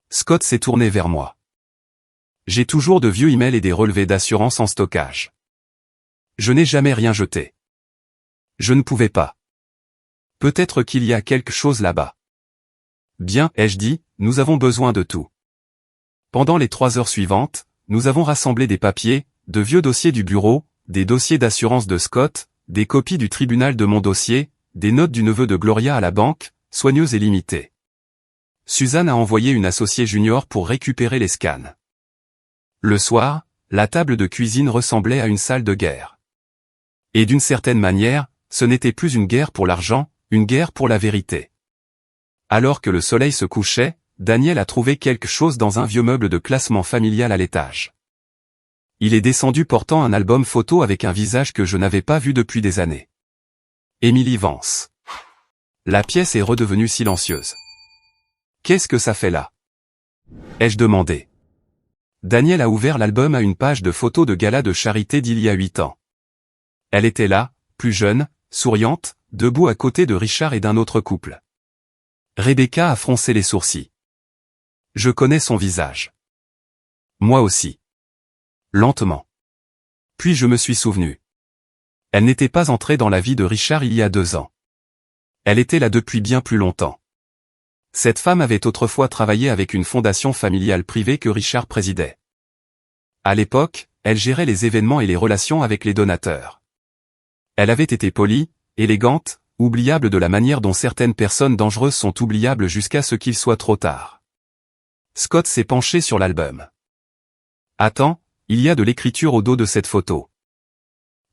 Scott s'est tourné vers moi. J'ai toujours de vieux emails et des relevés d'assurance en stockage. Je n'ai jamais rien jeté. Je ne pouvais pas. Peut-être qu'il y a quelque chose là-bas. Bien, ai-je dit, nous avons besoin de tout. Pendant les 3 heures suivantes, nous avons rassemblé des papiers, de vieux dossiers du bureau, des dossiers d'assurance de Scott, des copies du tribunal de mon dossier, des notes du neveu de Gloria à la banque, soigneuses et limitées. Suzanne a envoyé une associée junior pour récupérer les scans. Le soir, la table de cuisine ressemblait à une salle de guerre. Et d'une certaine manière, ce n'était plus une guerre pour l'argent, une guerre pour la vérité. Alors que le soleil se couchait, Daniel a trouvé quelque chose dans un vieux meuble de classement familial à l'étage. Il est descendu portant un album photo avec un visage que je n'avais pas vu depuis des années. Émilie Vance. La pièce est redevenue silencieuse. Qu'est-ce que ça fait là? Ai-je demandé. Daniel a ouvert l'album à une page de photos de gala de charité d'il y a 8 ans. Elle était là, plus jeune, souriante, debout à côté de Richard et d'un autre couple. Rebecca a froncé les sourcils. Je connais son visage. Moi aussi. Lentement. Puis je me suis souvenu. Elle n'était pas entrée dans la vie de Richard il y a 2 ans. Elle était là depuis bien plus longtemps. Cette femme avait autrefois travaillé avec une fondation familiale privée que Richard présidait. À l'époque, elle gérait les événements et les relations avec les donateurs. Elle avait été polie, élégante, oubliable de la manière dont certaines personnes dangereuses sont oubliables jusqu'à ce qu'il soit trop tard. Scott s'est penché sur l'album. Attends, il y a de l'écriture au dos de cette photo.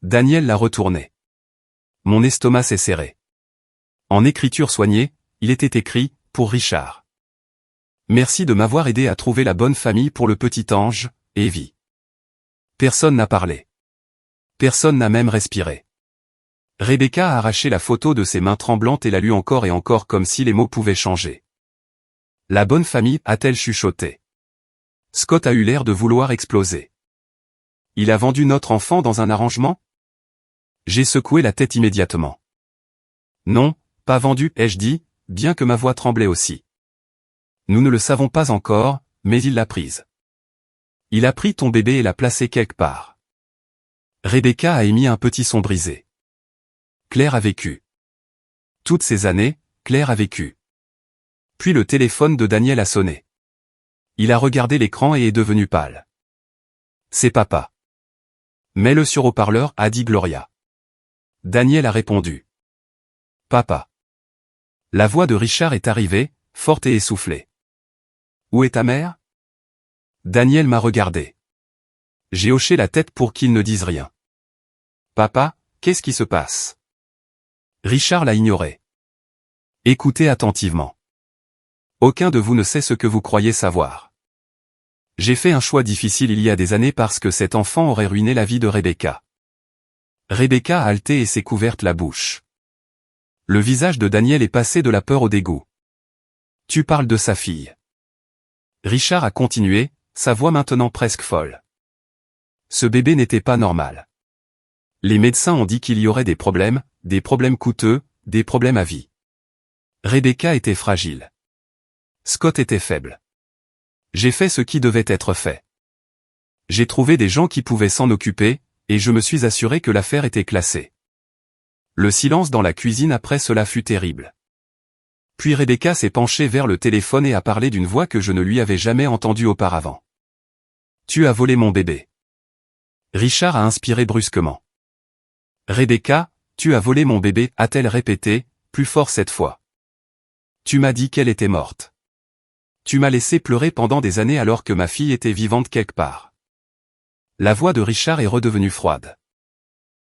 Daniel l'a retourné. Mon estomac s'est serré. En écriture soignée, il était écrit, pour Richard. Merci de m'avoir aidé à trouver la bonne famille pour le petit ange, Evie. Personne n'a parlé. Personne n'a même respiré. Rebecca a arraché la photo de ses mains tremblantes et l'a lue encore et encore comme si les mots pouvaient changer. La bonne famille, a-t-elle chuchoté. Scott a eu l'air de vouloir exploser. Il a vendu notre enfant dans un arrangement? J'ai secoué la tête immédiatement. Non, pas vendu, ai-je dit, bien que ma voix tremblait aussi. Nous ne le savons pas encore, mais il l'a prise. Il a pris ton bébé et l'a placé quelque part. Rebecca a émis un petit son brisé. Claire a vécu. Toutes ces années, Claire a vécu. Puis le téléphone de Daniel a sonné. Il a regardé l'écran et est devenu pâle. C'est papa. Mets-le sur haut-parleur, a dit Gloria. Daniel a répondu. Papa. La voix de Richard est arrivée, forte et essoufflée. Où est ta mère? Daniel m'a regardé. J'ai hoché la tête pour qu'il ne dise rien. Papa, qu'est-ce qui se passe? Richard l'a ignoré. Écoutez attentivement. Aucun de vous ne sait ce que vous croyez savoir. J'ai fait un choix difficile il y a des années parce que cet enfant aurait ruiné la vie de Rebecca. Rebecca a haleté et s'est couverte la bouche. Le visage de Daniel est passé de la peur au dégoût. Tu parles de sa fille. Richard a continué, sa voix maintenant presque folle. Ce bébé n'était pas normal. Les médecins ont dit qu'il y aurait des problèmes coûteux, des problèmes à vie. Rebecca était fragile. Scott était faible. J'ai fait ce qui devait être fait. J'ai trouvé des gens qui pouvaient s'en occuper, et je me suis assuré que l'affaire était classée. Le silence dans la cuisine après cela fut terrible. Puis Rebecca s'est penchée vers le téléphone et a parlé d'une voix que je ne lui avais jamais entendue auparavant. Tu as volé mon bébé. Richard a inspiré brusquement. Rebecca, tu as volé mon bébé, a-t-elle répété, plus fort cette fois. Tu m'as dit qu'elle était morte. Tu m'as laissé pleurer pendant des années alors que ma fille était vivante quelque part. La voix de Richard est redevenue froide.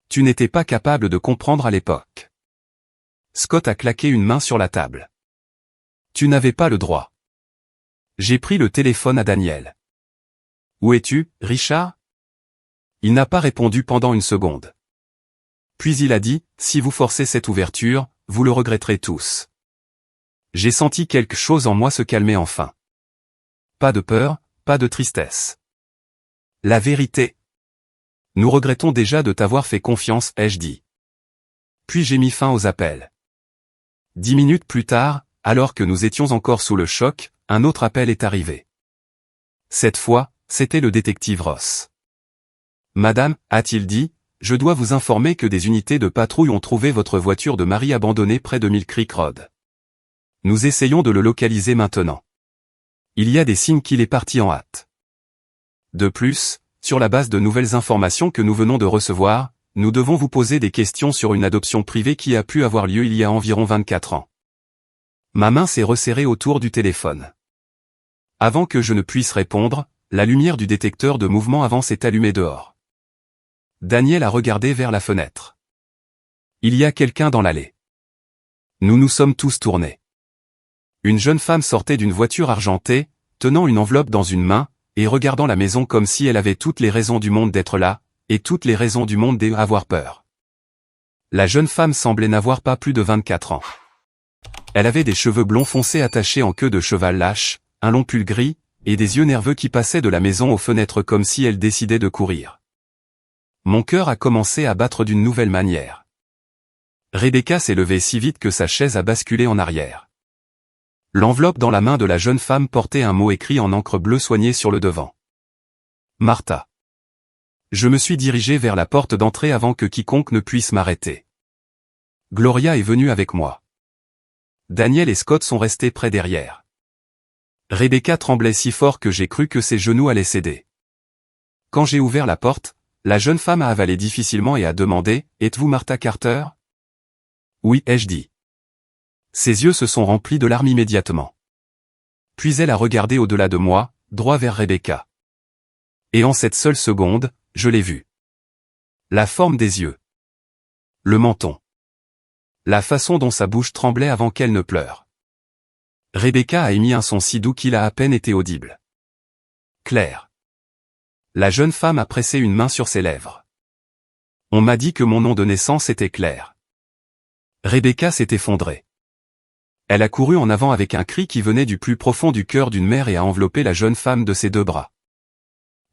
Tu n'étais pas capable de comprendre à l'époque. Scott a claqué une main sur la table. Tu n'avais pas le droit. J'ai pris le téléphone à Daniel. Où es-tu, Richard? Il n'a pas répondu pendant une seconde. Puis il a dit, si vous forcez cette ouverture, vous le regretterez tous. J'ai senti quelque chose en moi se calmer enfin. Pas de peur, pas de tristesse. La vérité. Nous regrettons déjà de t'avoir fait confiance, ai-je dit. Puis j'ai mis fin aux appels. 10 minutes plus tard, alors que nous étions encore sous le choc, un autre appel est arrivé. Cette fois, c'était le détective Ross. Madame, a-t-il dit, je dois vous informer que des unités de patrouille ont trouvé votre voiture de mari abandonnée près de Mill Creek Road. Nous essayons de le localiser maintenant. Il y a des signes qu'il est parti en hâte. De plus, sur la base de nouvelles informations que nous venons de recevoir, nous devons vous poser des questions sur une adoption privée qui a pu avoir lieu il y a environ 24 ans. Ma main s'est resserrée autour du téléphone. Avant que je ne puisse répondre, la lumière du détecteur de mouvement avant s'est allumée dehors. Daniel a regardé vers la fenêtre. Il y a quelqu'un dans l'allée. Nous nous sommes tous tournés. Une jeune femme sortait d'une voiture argentée, tenant une enveloppe dans une main, et regardant la maison comme si elle avait toutes les raisons du monde d'être là, et toutes les raisons du monde d'avoir peur. La jeune femme semblait n'avoir pas plus de 24 ans. Elle avait des cheveux blonds foncés attachés en queue de cheval lâche, un long pull gris, et des yeux nerveux qui passaient de la maison aux fenêtres comme si elle décidait de courir. Mon cœur a commencé à battre d'une nouvelle manière. Rebecca s'est levée si vite que sa chaise a basculé en arrière. L'enveloppe dans la main de la jeune femme portait un mot écrit en encre bleue soignée sur le devant. Martha. Je me suis dirigé vers la porte d'entrée avant que quiconque ne puisse m'arrêter. Gloria est venue avec moi. Daniel et Scott sont restés près derrière. Rebecca tremblait si fort que j'ai cru que ses genoux allaient céder. Quand j'ai ouvert la porte, la jeune femme a avalé difficilement et a demandé « Êtes-vous Martha Carter ?» Oui, ai-je dit. Ses yeux se sont remplis de larmes immédiatement. Puis elle a regardé au-delà de moi, droit vers Rebecca. Et en cette seule seconde, je l'ai vue. La forme des yeux. Le menton. La façon dont sa bouche tremblait avant qu'elle ne pleure. Rebecca a émis un son si doux qu'il a à peine été audible. Claire. La jeune femme a pressé une main sur ses lèvres. On m'a dit que mon nom de naissance était Claire. Rebecca s'est effondrée. Elle a couru en avant avec un cri qui venait du plus profond du cœur d'une mère et a enveloppé la jeune femme de ses deux bras.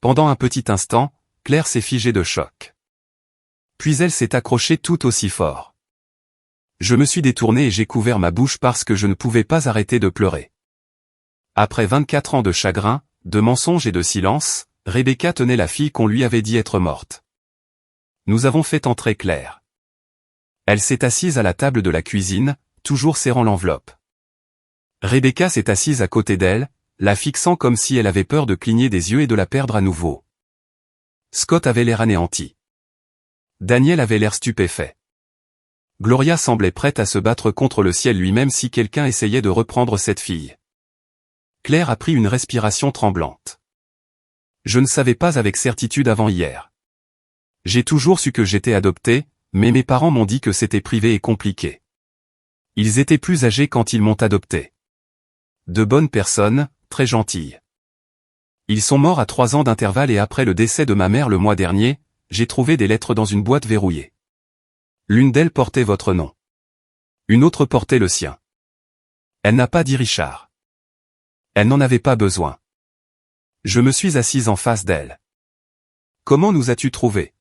Pendant un petit instant, Claire s'est figée de choc. Puis elle s'est accrochée tout aussi fort. Je me suis détourné et j'ai couvert ma bouche parce que je ne pouvais pas arrêter de pleurer. Après 24 ans de chagrin, de mensonges et de silence, Rebecca tenait la fille qu'on lui avait dit être morte. Nous avons fait entrer Claire. Elle s'est assise à la table de la cuisine, toujours serrant l'enveloppe. Rebecca s'est assise à côté d'elle, la fixant comme si elle avait peur de cligner des yeux et de la perdre à nouveau. Scott avait l'air anéanti. Daniel avait l'air stupéfait. Gloria semblait prête à se battre contre le ciel lui-même si quelqu'un essayait de reprendre cette fille. Claire a pris une respiration tremblante. Je ne savais pas avec certitude avant hier. J'ai toujours su que j'étais adopté, mais mes parents m'ont dit que c'était privé et compliqué. Ils étaient plus âgés quand ils m'ont adopté. De bonnes personnes, très gentilles. Ils sont morts à 3 ans d'intervalle et après le décès de ma mère le mois dernier, j'ai trouvé des lettres dans une boîte verrouillée. L'une d'elles portait votre nom. Une autre portait le sien. Elle n'a pas dit Richard. Elle n'en avait pas besoin. Je me suis assise en face d'elle. Comment nous as-tu trouvé?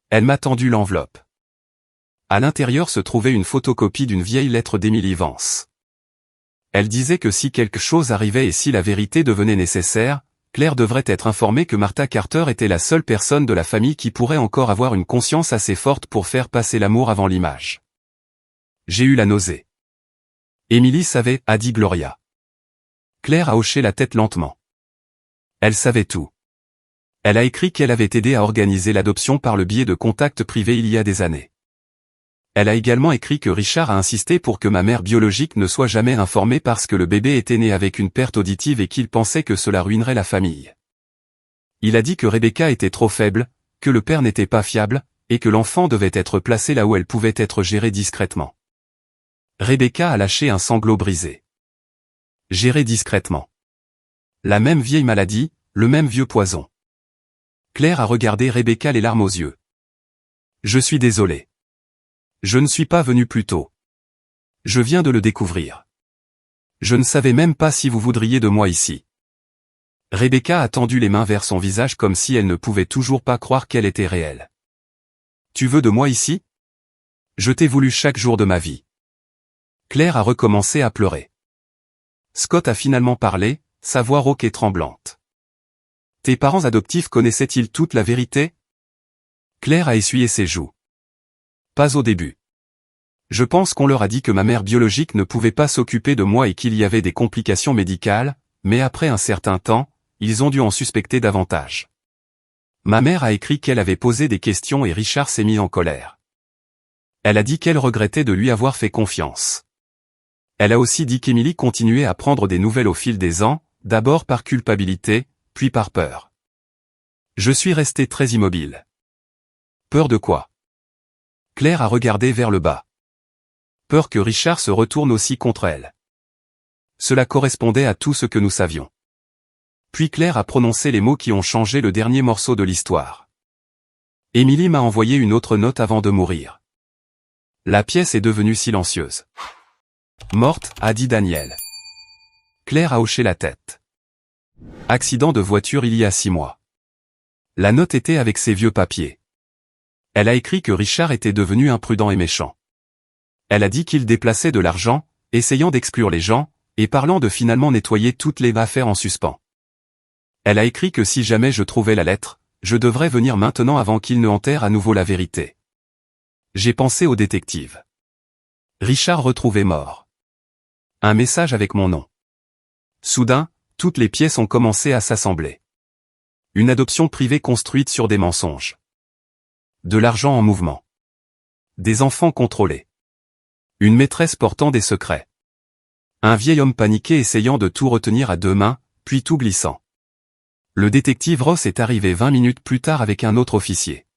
Elle m'a tendu l'enveloppe. À l'intérieur se trouvait une photocopie d'une vieille lettre d'Emily Vance. Elle disait que si quelque chose arrivait et si la vérité devenait nécessaire, Claire devrait être informée que Martha Carter était la seule personne de la famille qui pourrait encore avoir une conscience assez forte pour faire passer l'amour avant l'image. J'ai eu la nausée. Emily savait, a dit Gloria. Claire a hoché la tête lentement. Elle savait tout. Elle a écrit qu'elle avait aidé à organiser l'adoption par le biais de contacts privés il y a des années. Elle a également écrit que Richard a insisté pour que ma mère biologique ne soit jamais informée parce que le bébé était né avec une perte auditive et qu'il pensait que cela ruinerait la famille. Il a dit que Rebecca était trop faible, que le père n'était pas fiable, et que l'enfant devait être placé là où elle pouvait être gérée discrètement. Rebecca a lâché un sanglot brisé. Gérée discrètement. La même vieille maladie, le même vieux poison. Claire a regardé Rebecca les larmes aux yeux. Je suis désolé. Je ne suis pas venu plus tôt. Je viens de le découvrir. Je ne savais même pas si vous voudriez de moi ici. Rebecca a tendu les mains vers son visage comme si elle ne pouvait toujours pas croire qu'elle était réelle. Tu veux de moi ici? Je t'ai voulu chaque jour de ma vie. Claire a recommencé à pleurer. Scott a finalement parlé, sa voix rauque et tremblante. Tes parents adoptifs connaissaient-ils toute la vérité? Claire a essuyé ses joues. Pas au début. Je pense qu'on leur a dit que ma mère biologique ne pouvait pas s'occuper de moi et qu'il y avait des complications médicales, mais après un certain temps, ils ont dû en suspecter davantage. Ma mère a écrit qu'elle avait posé des questions et Richard s'est mis en colère. Elle a dit qu'elle regrettait de lui avoir fait confiance. Elle a aussi dit qu'Emily continuait à prendre des nouvelles au fil des ans, d'abord par culpabilité, puis par peur. Je suis resté très immobile. Peur de quoi? Claire a regardé vers le bas. Peur que Richard se retourne aussi contre elle. Cela correspondait à tout ce que nous savions. Puis Claire a prononcé les mots qui ont changé le dernier morceau de l'histoire. Émilie m'a envoyé une autre note avant de mourir. La pièce est devenue silencieuse. Morte, a dit Daniel. Claire a hoché la tête. Accident de voiture il y a 6 mois. La note était avec ses vieux papiers. Elle a écrit que Richard était devenu imprudent et méchant. Elle a dit qu'il déplaçait de l'argent, essayant d'exclure les gens, et parlant de finalement nettoyer toutes les affaires en suspens. Elle a écrit que si jamais je trouvais la lettre, je devrais venir maintenant avant qu'il ne enterre à nouveau la vérité. J'ai pensé au détective. Richard retrouvé mort. Un message avec mon nom. Soudain, toutes les pièces ont commencé à s'assembler. Une adoption privée construite sur des mensonges. De l'argent en mouvement. Des enfants contrôlés. Une maîtresse portant des secrets. Un vieil homme paniqué essayant de tout retenir à 2 mains, puis tout glissant. Le détective Ross est arrivé 20 minutes plus tard avec un autre officier.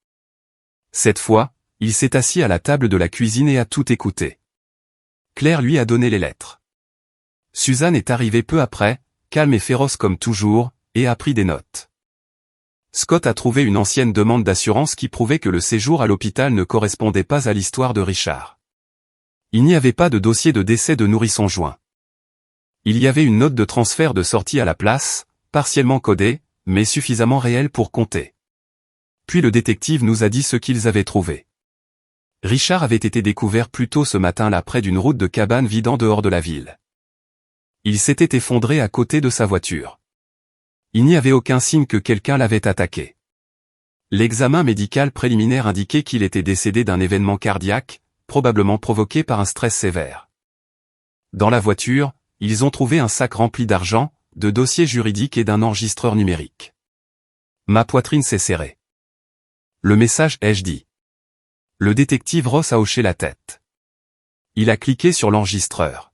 Cette fois, il s'est assis à la table de la cuisine et a tout écouté. Claire lui a donné les lettres. Suzanne est arrivée peu après, calme et féroce comme toujours, et a pris des notes. Scott a trouvé une ancienne demande d'assurance qui prouvait que le séjour à l'hôpital ne correspondait pas à l'histoire de Richard. Il n'y avait pas de dossier de décès de nourrisson joint. Il y avait une note de transfert de sortie à la place, partiellement codée, mais suffisamment réelle pour compter. Puis le détective nous a dit ce qu'ils avaient trouvé. Richard avait été découvert plus tôt ce matin-là près d'une route de cabane vidant dehors de la ville. Il s'était effondré à côté de sa voiture. Il n'y avait aucun signe que quelqu'un l'avait attaqué. L'examen médical préliminaire indiquait qu'il était décédé d'un événement cardiaque, probablement provoqué par un stress sévère. Dans la voiture, ils ont trouvé un sac rempli d'argent, de dossiers juridiques et d'un enregistreur numérique. Ma poitrine s'est serrée. Le message ai-je dit. Le détective Ross a hoché la tête. Il a cliqué sur l'enregistreur.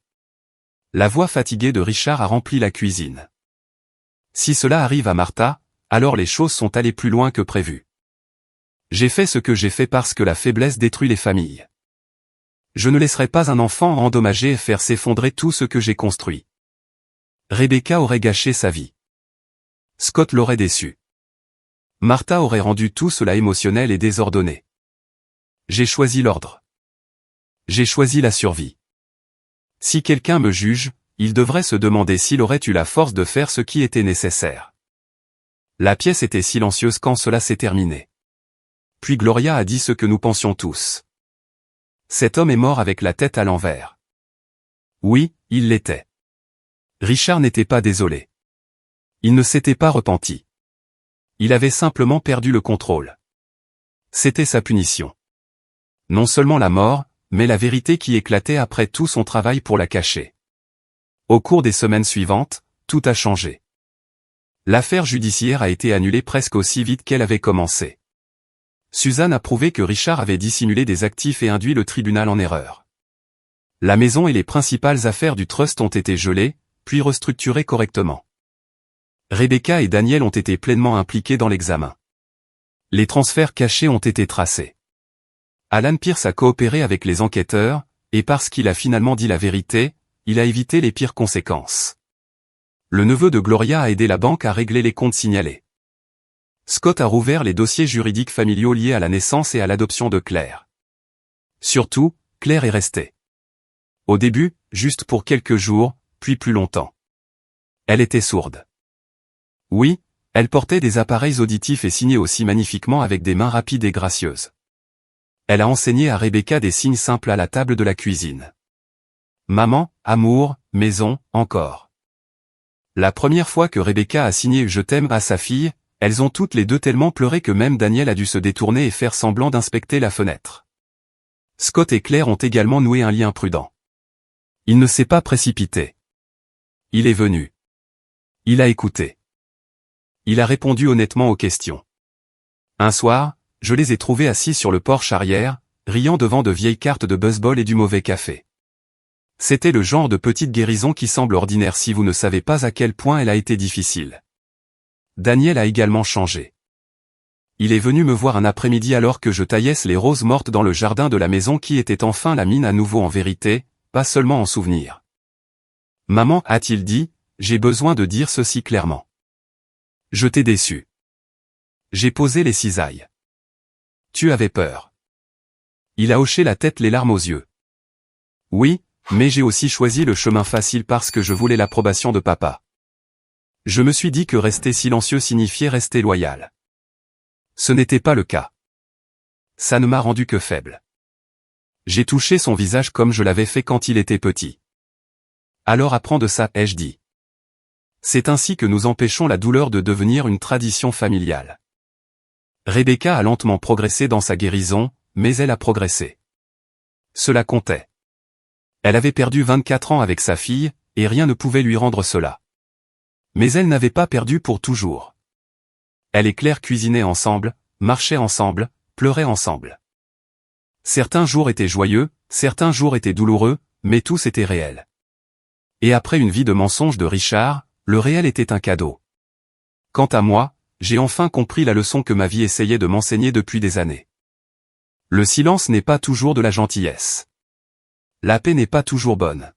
La voix fatiguée de Richard a rempli la cuisine. Si cela arrive à Martha, alors les choses sont allées plus loin que prévu. J'ai fait ce que j'ai fait parce que la faiblesse détruit les familles. Je ne laisserai pas un enfant endommagé et faire s'effondrer tout ce que j'ai construit. Rebecca aurait gâché sa vie. Scott l'aurait déçu. Martha aurait rendu tout cela émotionnel et désordonné. J'ai choisi l'ordre. J'ai choisi la survie. Si quelqu'un me juge, il devrait se demander s'il aurait eu la force de faire ce qui était nécessaire. La pièce était silencieuse quand cela s'est terminé. Puis Gloria a dit ce que nous pensions tous. Cet homme est mort avec la tête à l'envers. Oui, il l'était. Richard n'était pas désolé. Il ne s'était pas repenti. Il avait simplement perdu le contrôle. C'était sa punition. Non seulement la mort, mais la vérité qui éclatait après tout son travail pour la cacher. Au cours des semaines suivantes, tout a changé. L'affaire judiciaire a été annulée presque aussi vite qu'elle avait commencé. Suzanne a prouvé que Richard avait dissimulé des actifs et induit le tribunal en erreur. La maison et les principales affaires du trust ont été gelées, puis restructurées correctement. Rebecca et Daniel ont été pleinement impliqués dans l'examen. Les transferts cachés ont été tracés. Alan Pierce a coopéré avec les enquêteurs, et parce qu'il a finalement dit la vérité, il a évité les pires conséquences. Le neveu de Gloria a aidé la banque à régler les comptes signalés. Scott a rouvert les dossiers juridiques familiaux liés à la naissance et à l'adoption de Claire. Surtout, Claire est restée. Au début, juste pour quelques jours, puis plus longtemps. Elle était sourde. Oui, elle portait des appareils auditifs et signait aussi magnifiquement avec des mains rapides et gracieuses. Elle a enseigné à Rebecca des signes simples à la table de la cuisine. Maman, amour, maison, encore. La première fois que Rebecca a signé « Je t'aime » à sa fille, elles ont toutes les deux tellement pleuré que même Daniel a dû se détourner et faire semblant d'inspecter la fenêtre. Scott et Claire ont également noué un lien prudent. Il ne s'est pas précipité. Il est venu. Il a écouté. Il a répondu honnêtement aux questions. Un soir, je les ai trouvés assis sur le porche arrière, riant devant de vieilles cartes de baseball et du mauvais café. C'était le genre de petite guérison qui semble ordinaire si vous ne savez pas à quel point elle a été difficile. Daniel a également changé. Il est venu me voir un après-midi alors que je taillais les roses mortes dans le jardin de la maison qui était enfin la mine à nouveau en vérité, pas seulement en souvenir. Maman, a-t-il dit, j'ai besoin de dire ceci clairement. Je t'ai déçu. J'ai posé les cisailles. Tu avais peur. Il a hoché la tête, les larmes aux yeux. Oui, mais j'ai aussi choisi le chemin facile parce que je voulais l'approbation de papa. Je me suis dit que rester silencieux signifiait rester loyal. Ce n'était pas le cas. Ça ne m'a rendu que faible. J'ai touché son visage comme je l'avais fait quand il était petit. Alors apprends de ça, ai-je dit. C'est ainsi que nous empêchons la douleur de devenir une tradition familiale. Rebecca a lentement progressé dans sa guérison, mais elle a progressé. Cela comptait. Elle avait perdu 24 ans avec sa fille, et rien ne pouvait lui rendre cela. Mais elle n'avait pas perdu pour toujours. Elle et Claire cuisinaient ensemble, marchaient ensemble, pleuraient ensemble. Certains jours étaient joyeux, certains jours étaient douloureux, mais tous étaient réels. Et après une vie de mensonges de Richard, le réel était un cadeau. Quant à moi, j'ai enfin compris la leçon que ma vie essayait de m'enseigner depuis des années. Le silence n'est pas toujours de la gentillesse. La paix n'est pas toujours bonne.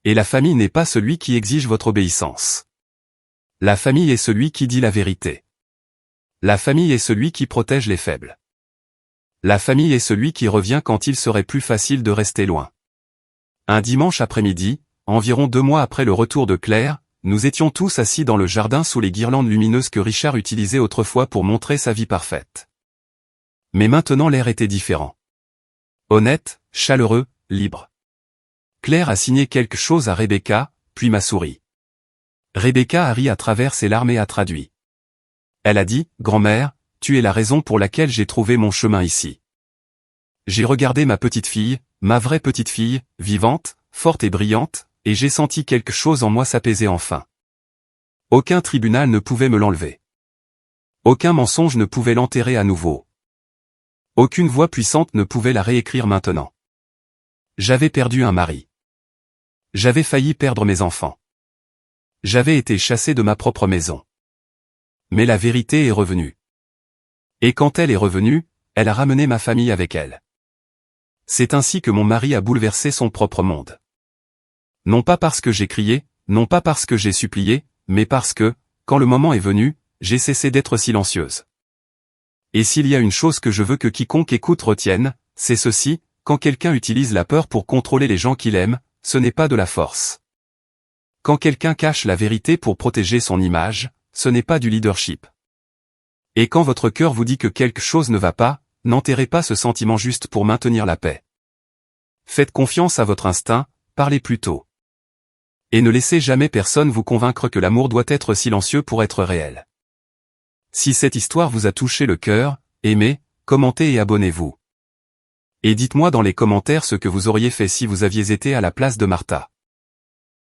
Et la famille n'est pas celui qui exige votre obéissance. La famille est celui qui dit la vérité. La famille est celui qui protège les faibles. La famille est celui qui revient quand il serait plus facile de rester loin. Un dimanche après-midi, environ 2 mois après le retour de Claire, nous étions tous assis dans le jardin sous les guirlandes lumineuses que Richard utilisait autrefois pour montrer sa vie parfaite. Mais maintenant l'air était différent. Honnête, chaleureux, libre. Claire a signé quelque chose à Rebecca, puis m'a souri. Rebecca a ri à travers ses larmes et a traduit. Elle a dit, « Grand-mère, tu es la raison pour laquelle j'ai trouvé mon chemin ici. » J'ai regardé ma petite fille, ma vraie petite fille, vivante, forte et brillante, et j'ai senti quelque chose en moi s'apaiser enfin. Aucun tribunal ne pouvait me l'enlever. Aucun mensonge ne pouvait l'enterrer à nouveau. Aucune voix puissante ne pouvait la réécrire maintenant. J'avais perdu un mari. J'avais failli perdre mes enfants. J'avais été chassé de ma propre maison. Mais la vérité est revenue. Et quand elle est revenue, elle a ramené ma famille avec elle. C'est ainsi que mon mari a bouleversé son propre monde. Non pas parce que j'ai crié, non pas parce que j'ai supplié, mais parce que, quand le moment est venu, j'ai cessé d'être silencieuse. Et s'il y a une chose que je veux que quiconque écoute retienne, c'est ceci, quand quelqu'un utilise la peur pour contrôler les gens qu'il aime, ce n'est pas de la force. Quand quelqu'un cache la vérité pour protéger son image, ce n'est pas du leadership. Et quand votre cœur vous dit que quelque chose ne va pas, n'enterrez pas ce sentiment juste pour maintenir la paix. Faites confiance à votre instinct, parlez plutôt. Et ne laissez jamais personne vous convaincre que l'amour doit être silencieux pour être réel. Si cette histoire vous a touché le cœur, aimez, commentez et abonnez-vous. Et dites-moi dans les commentaires ce que vous auriez fait si vous aviez été à la place de Martha.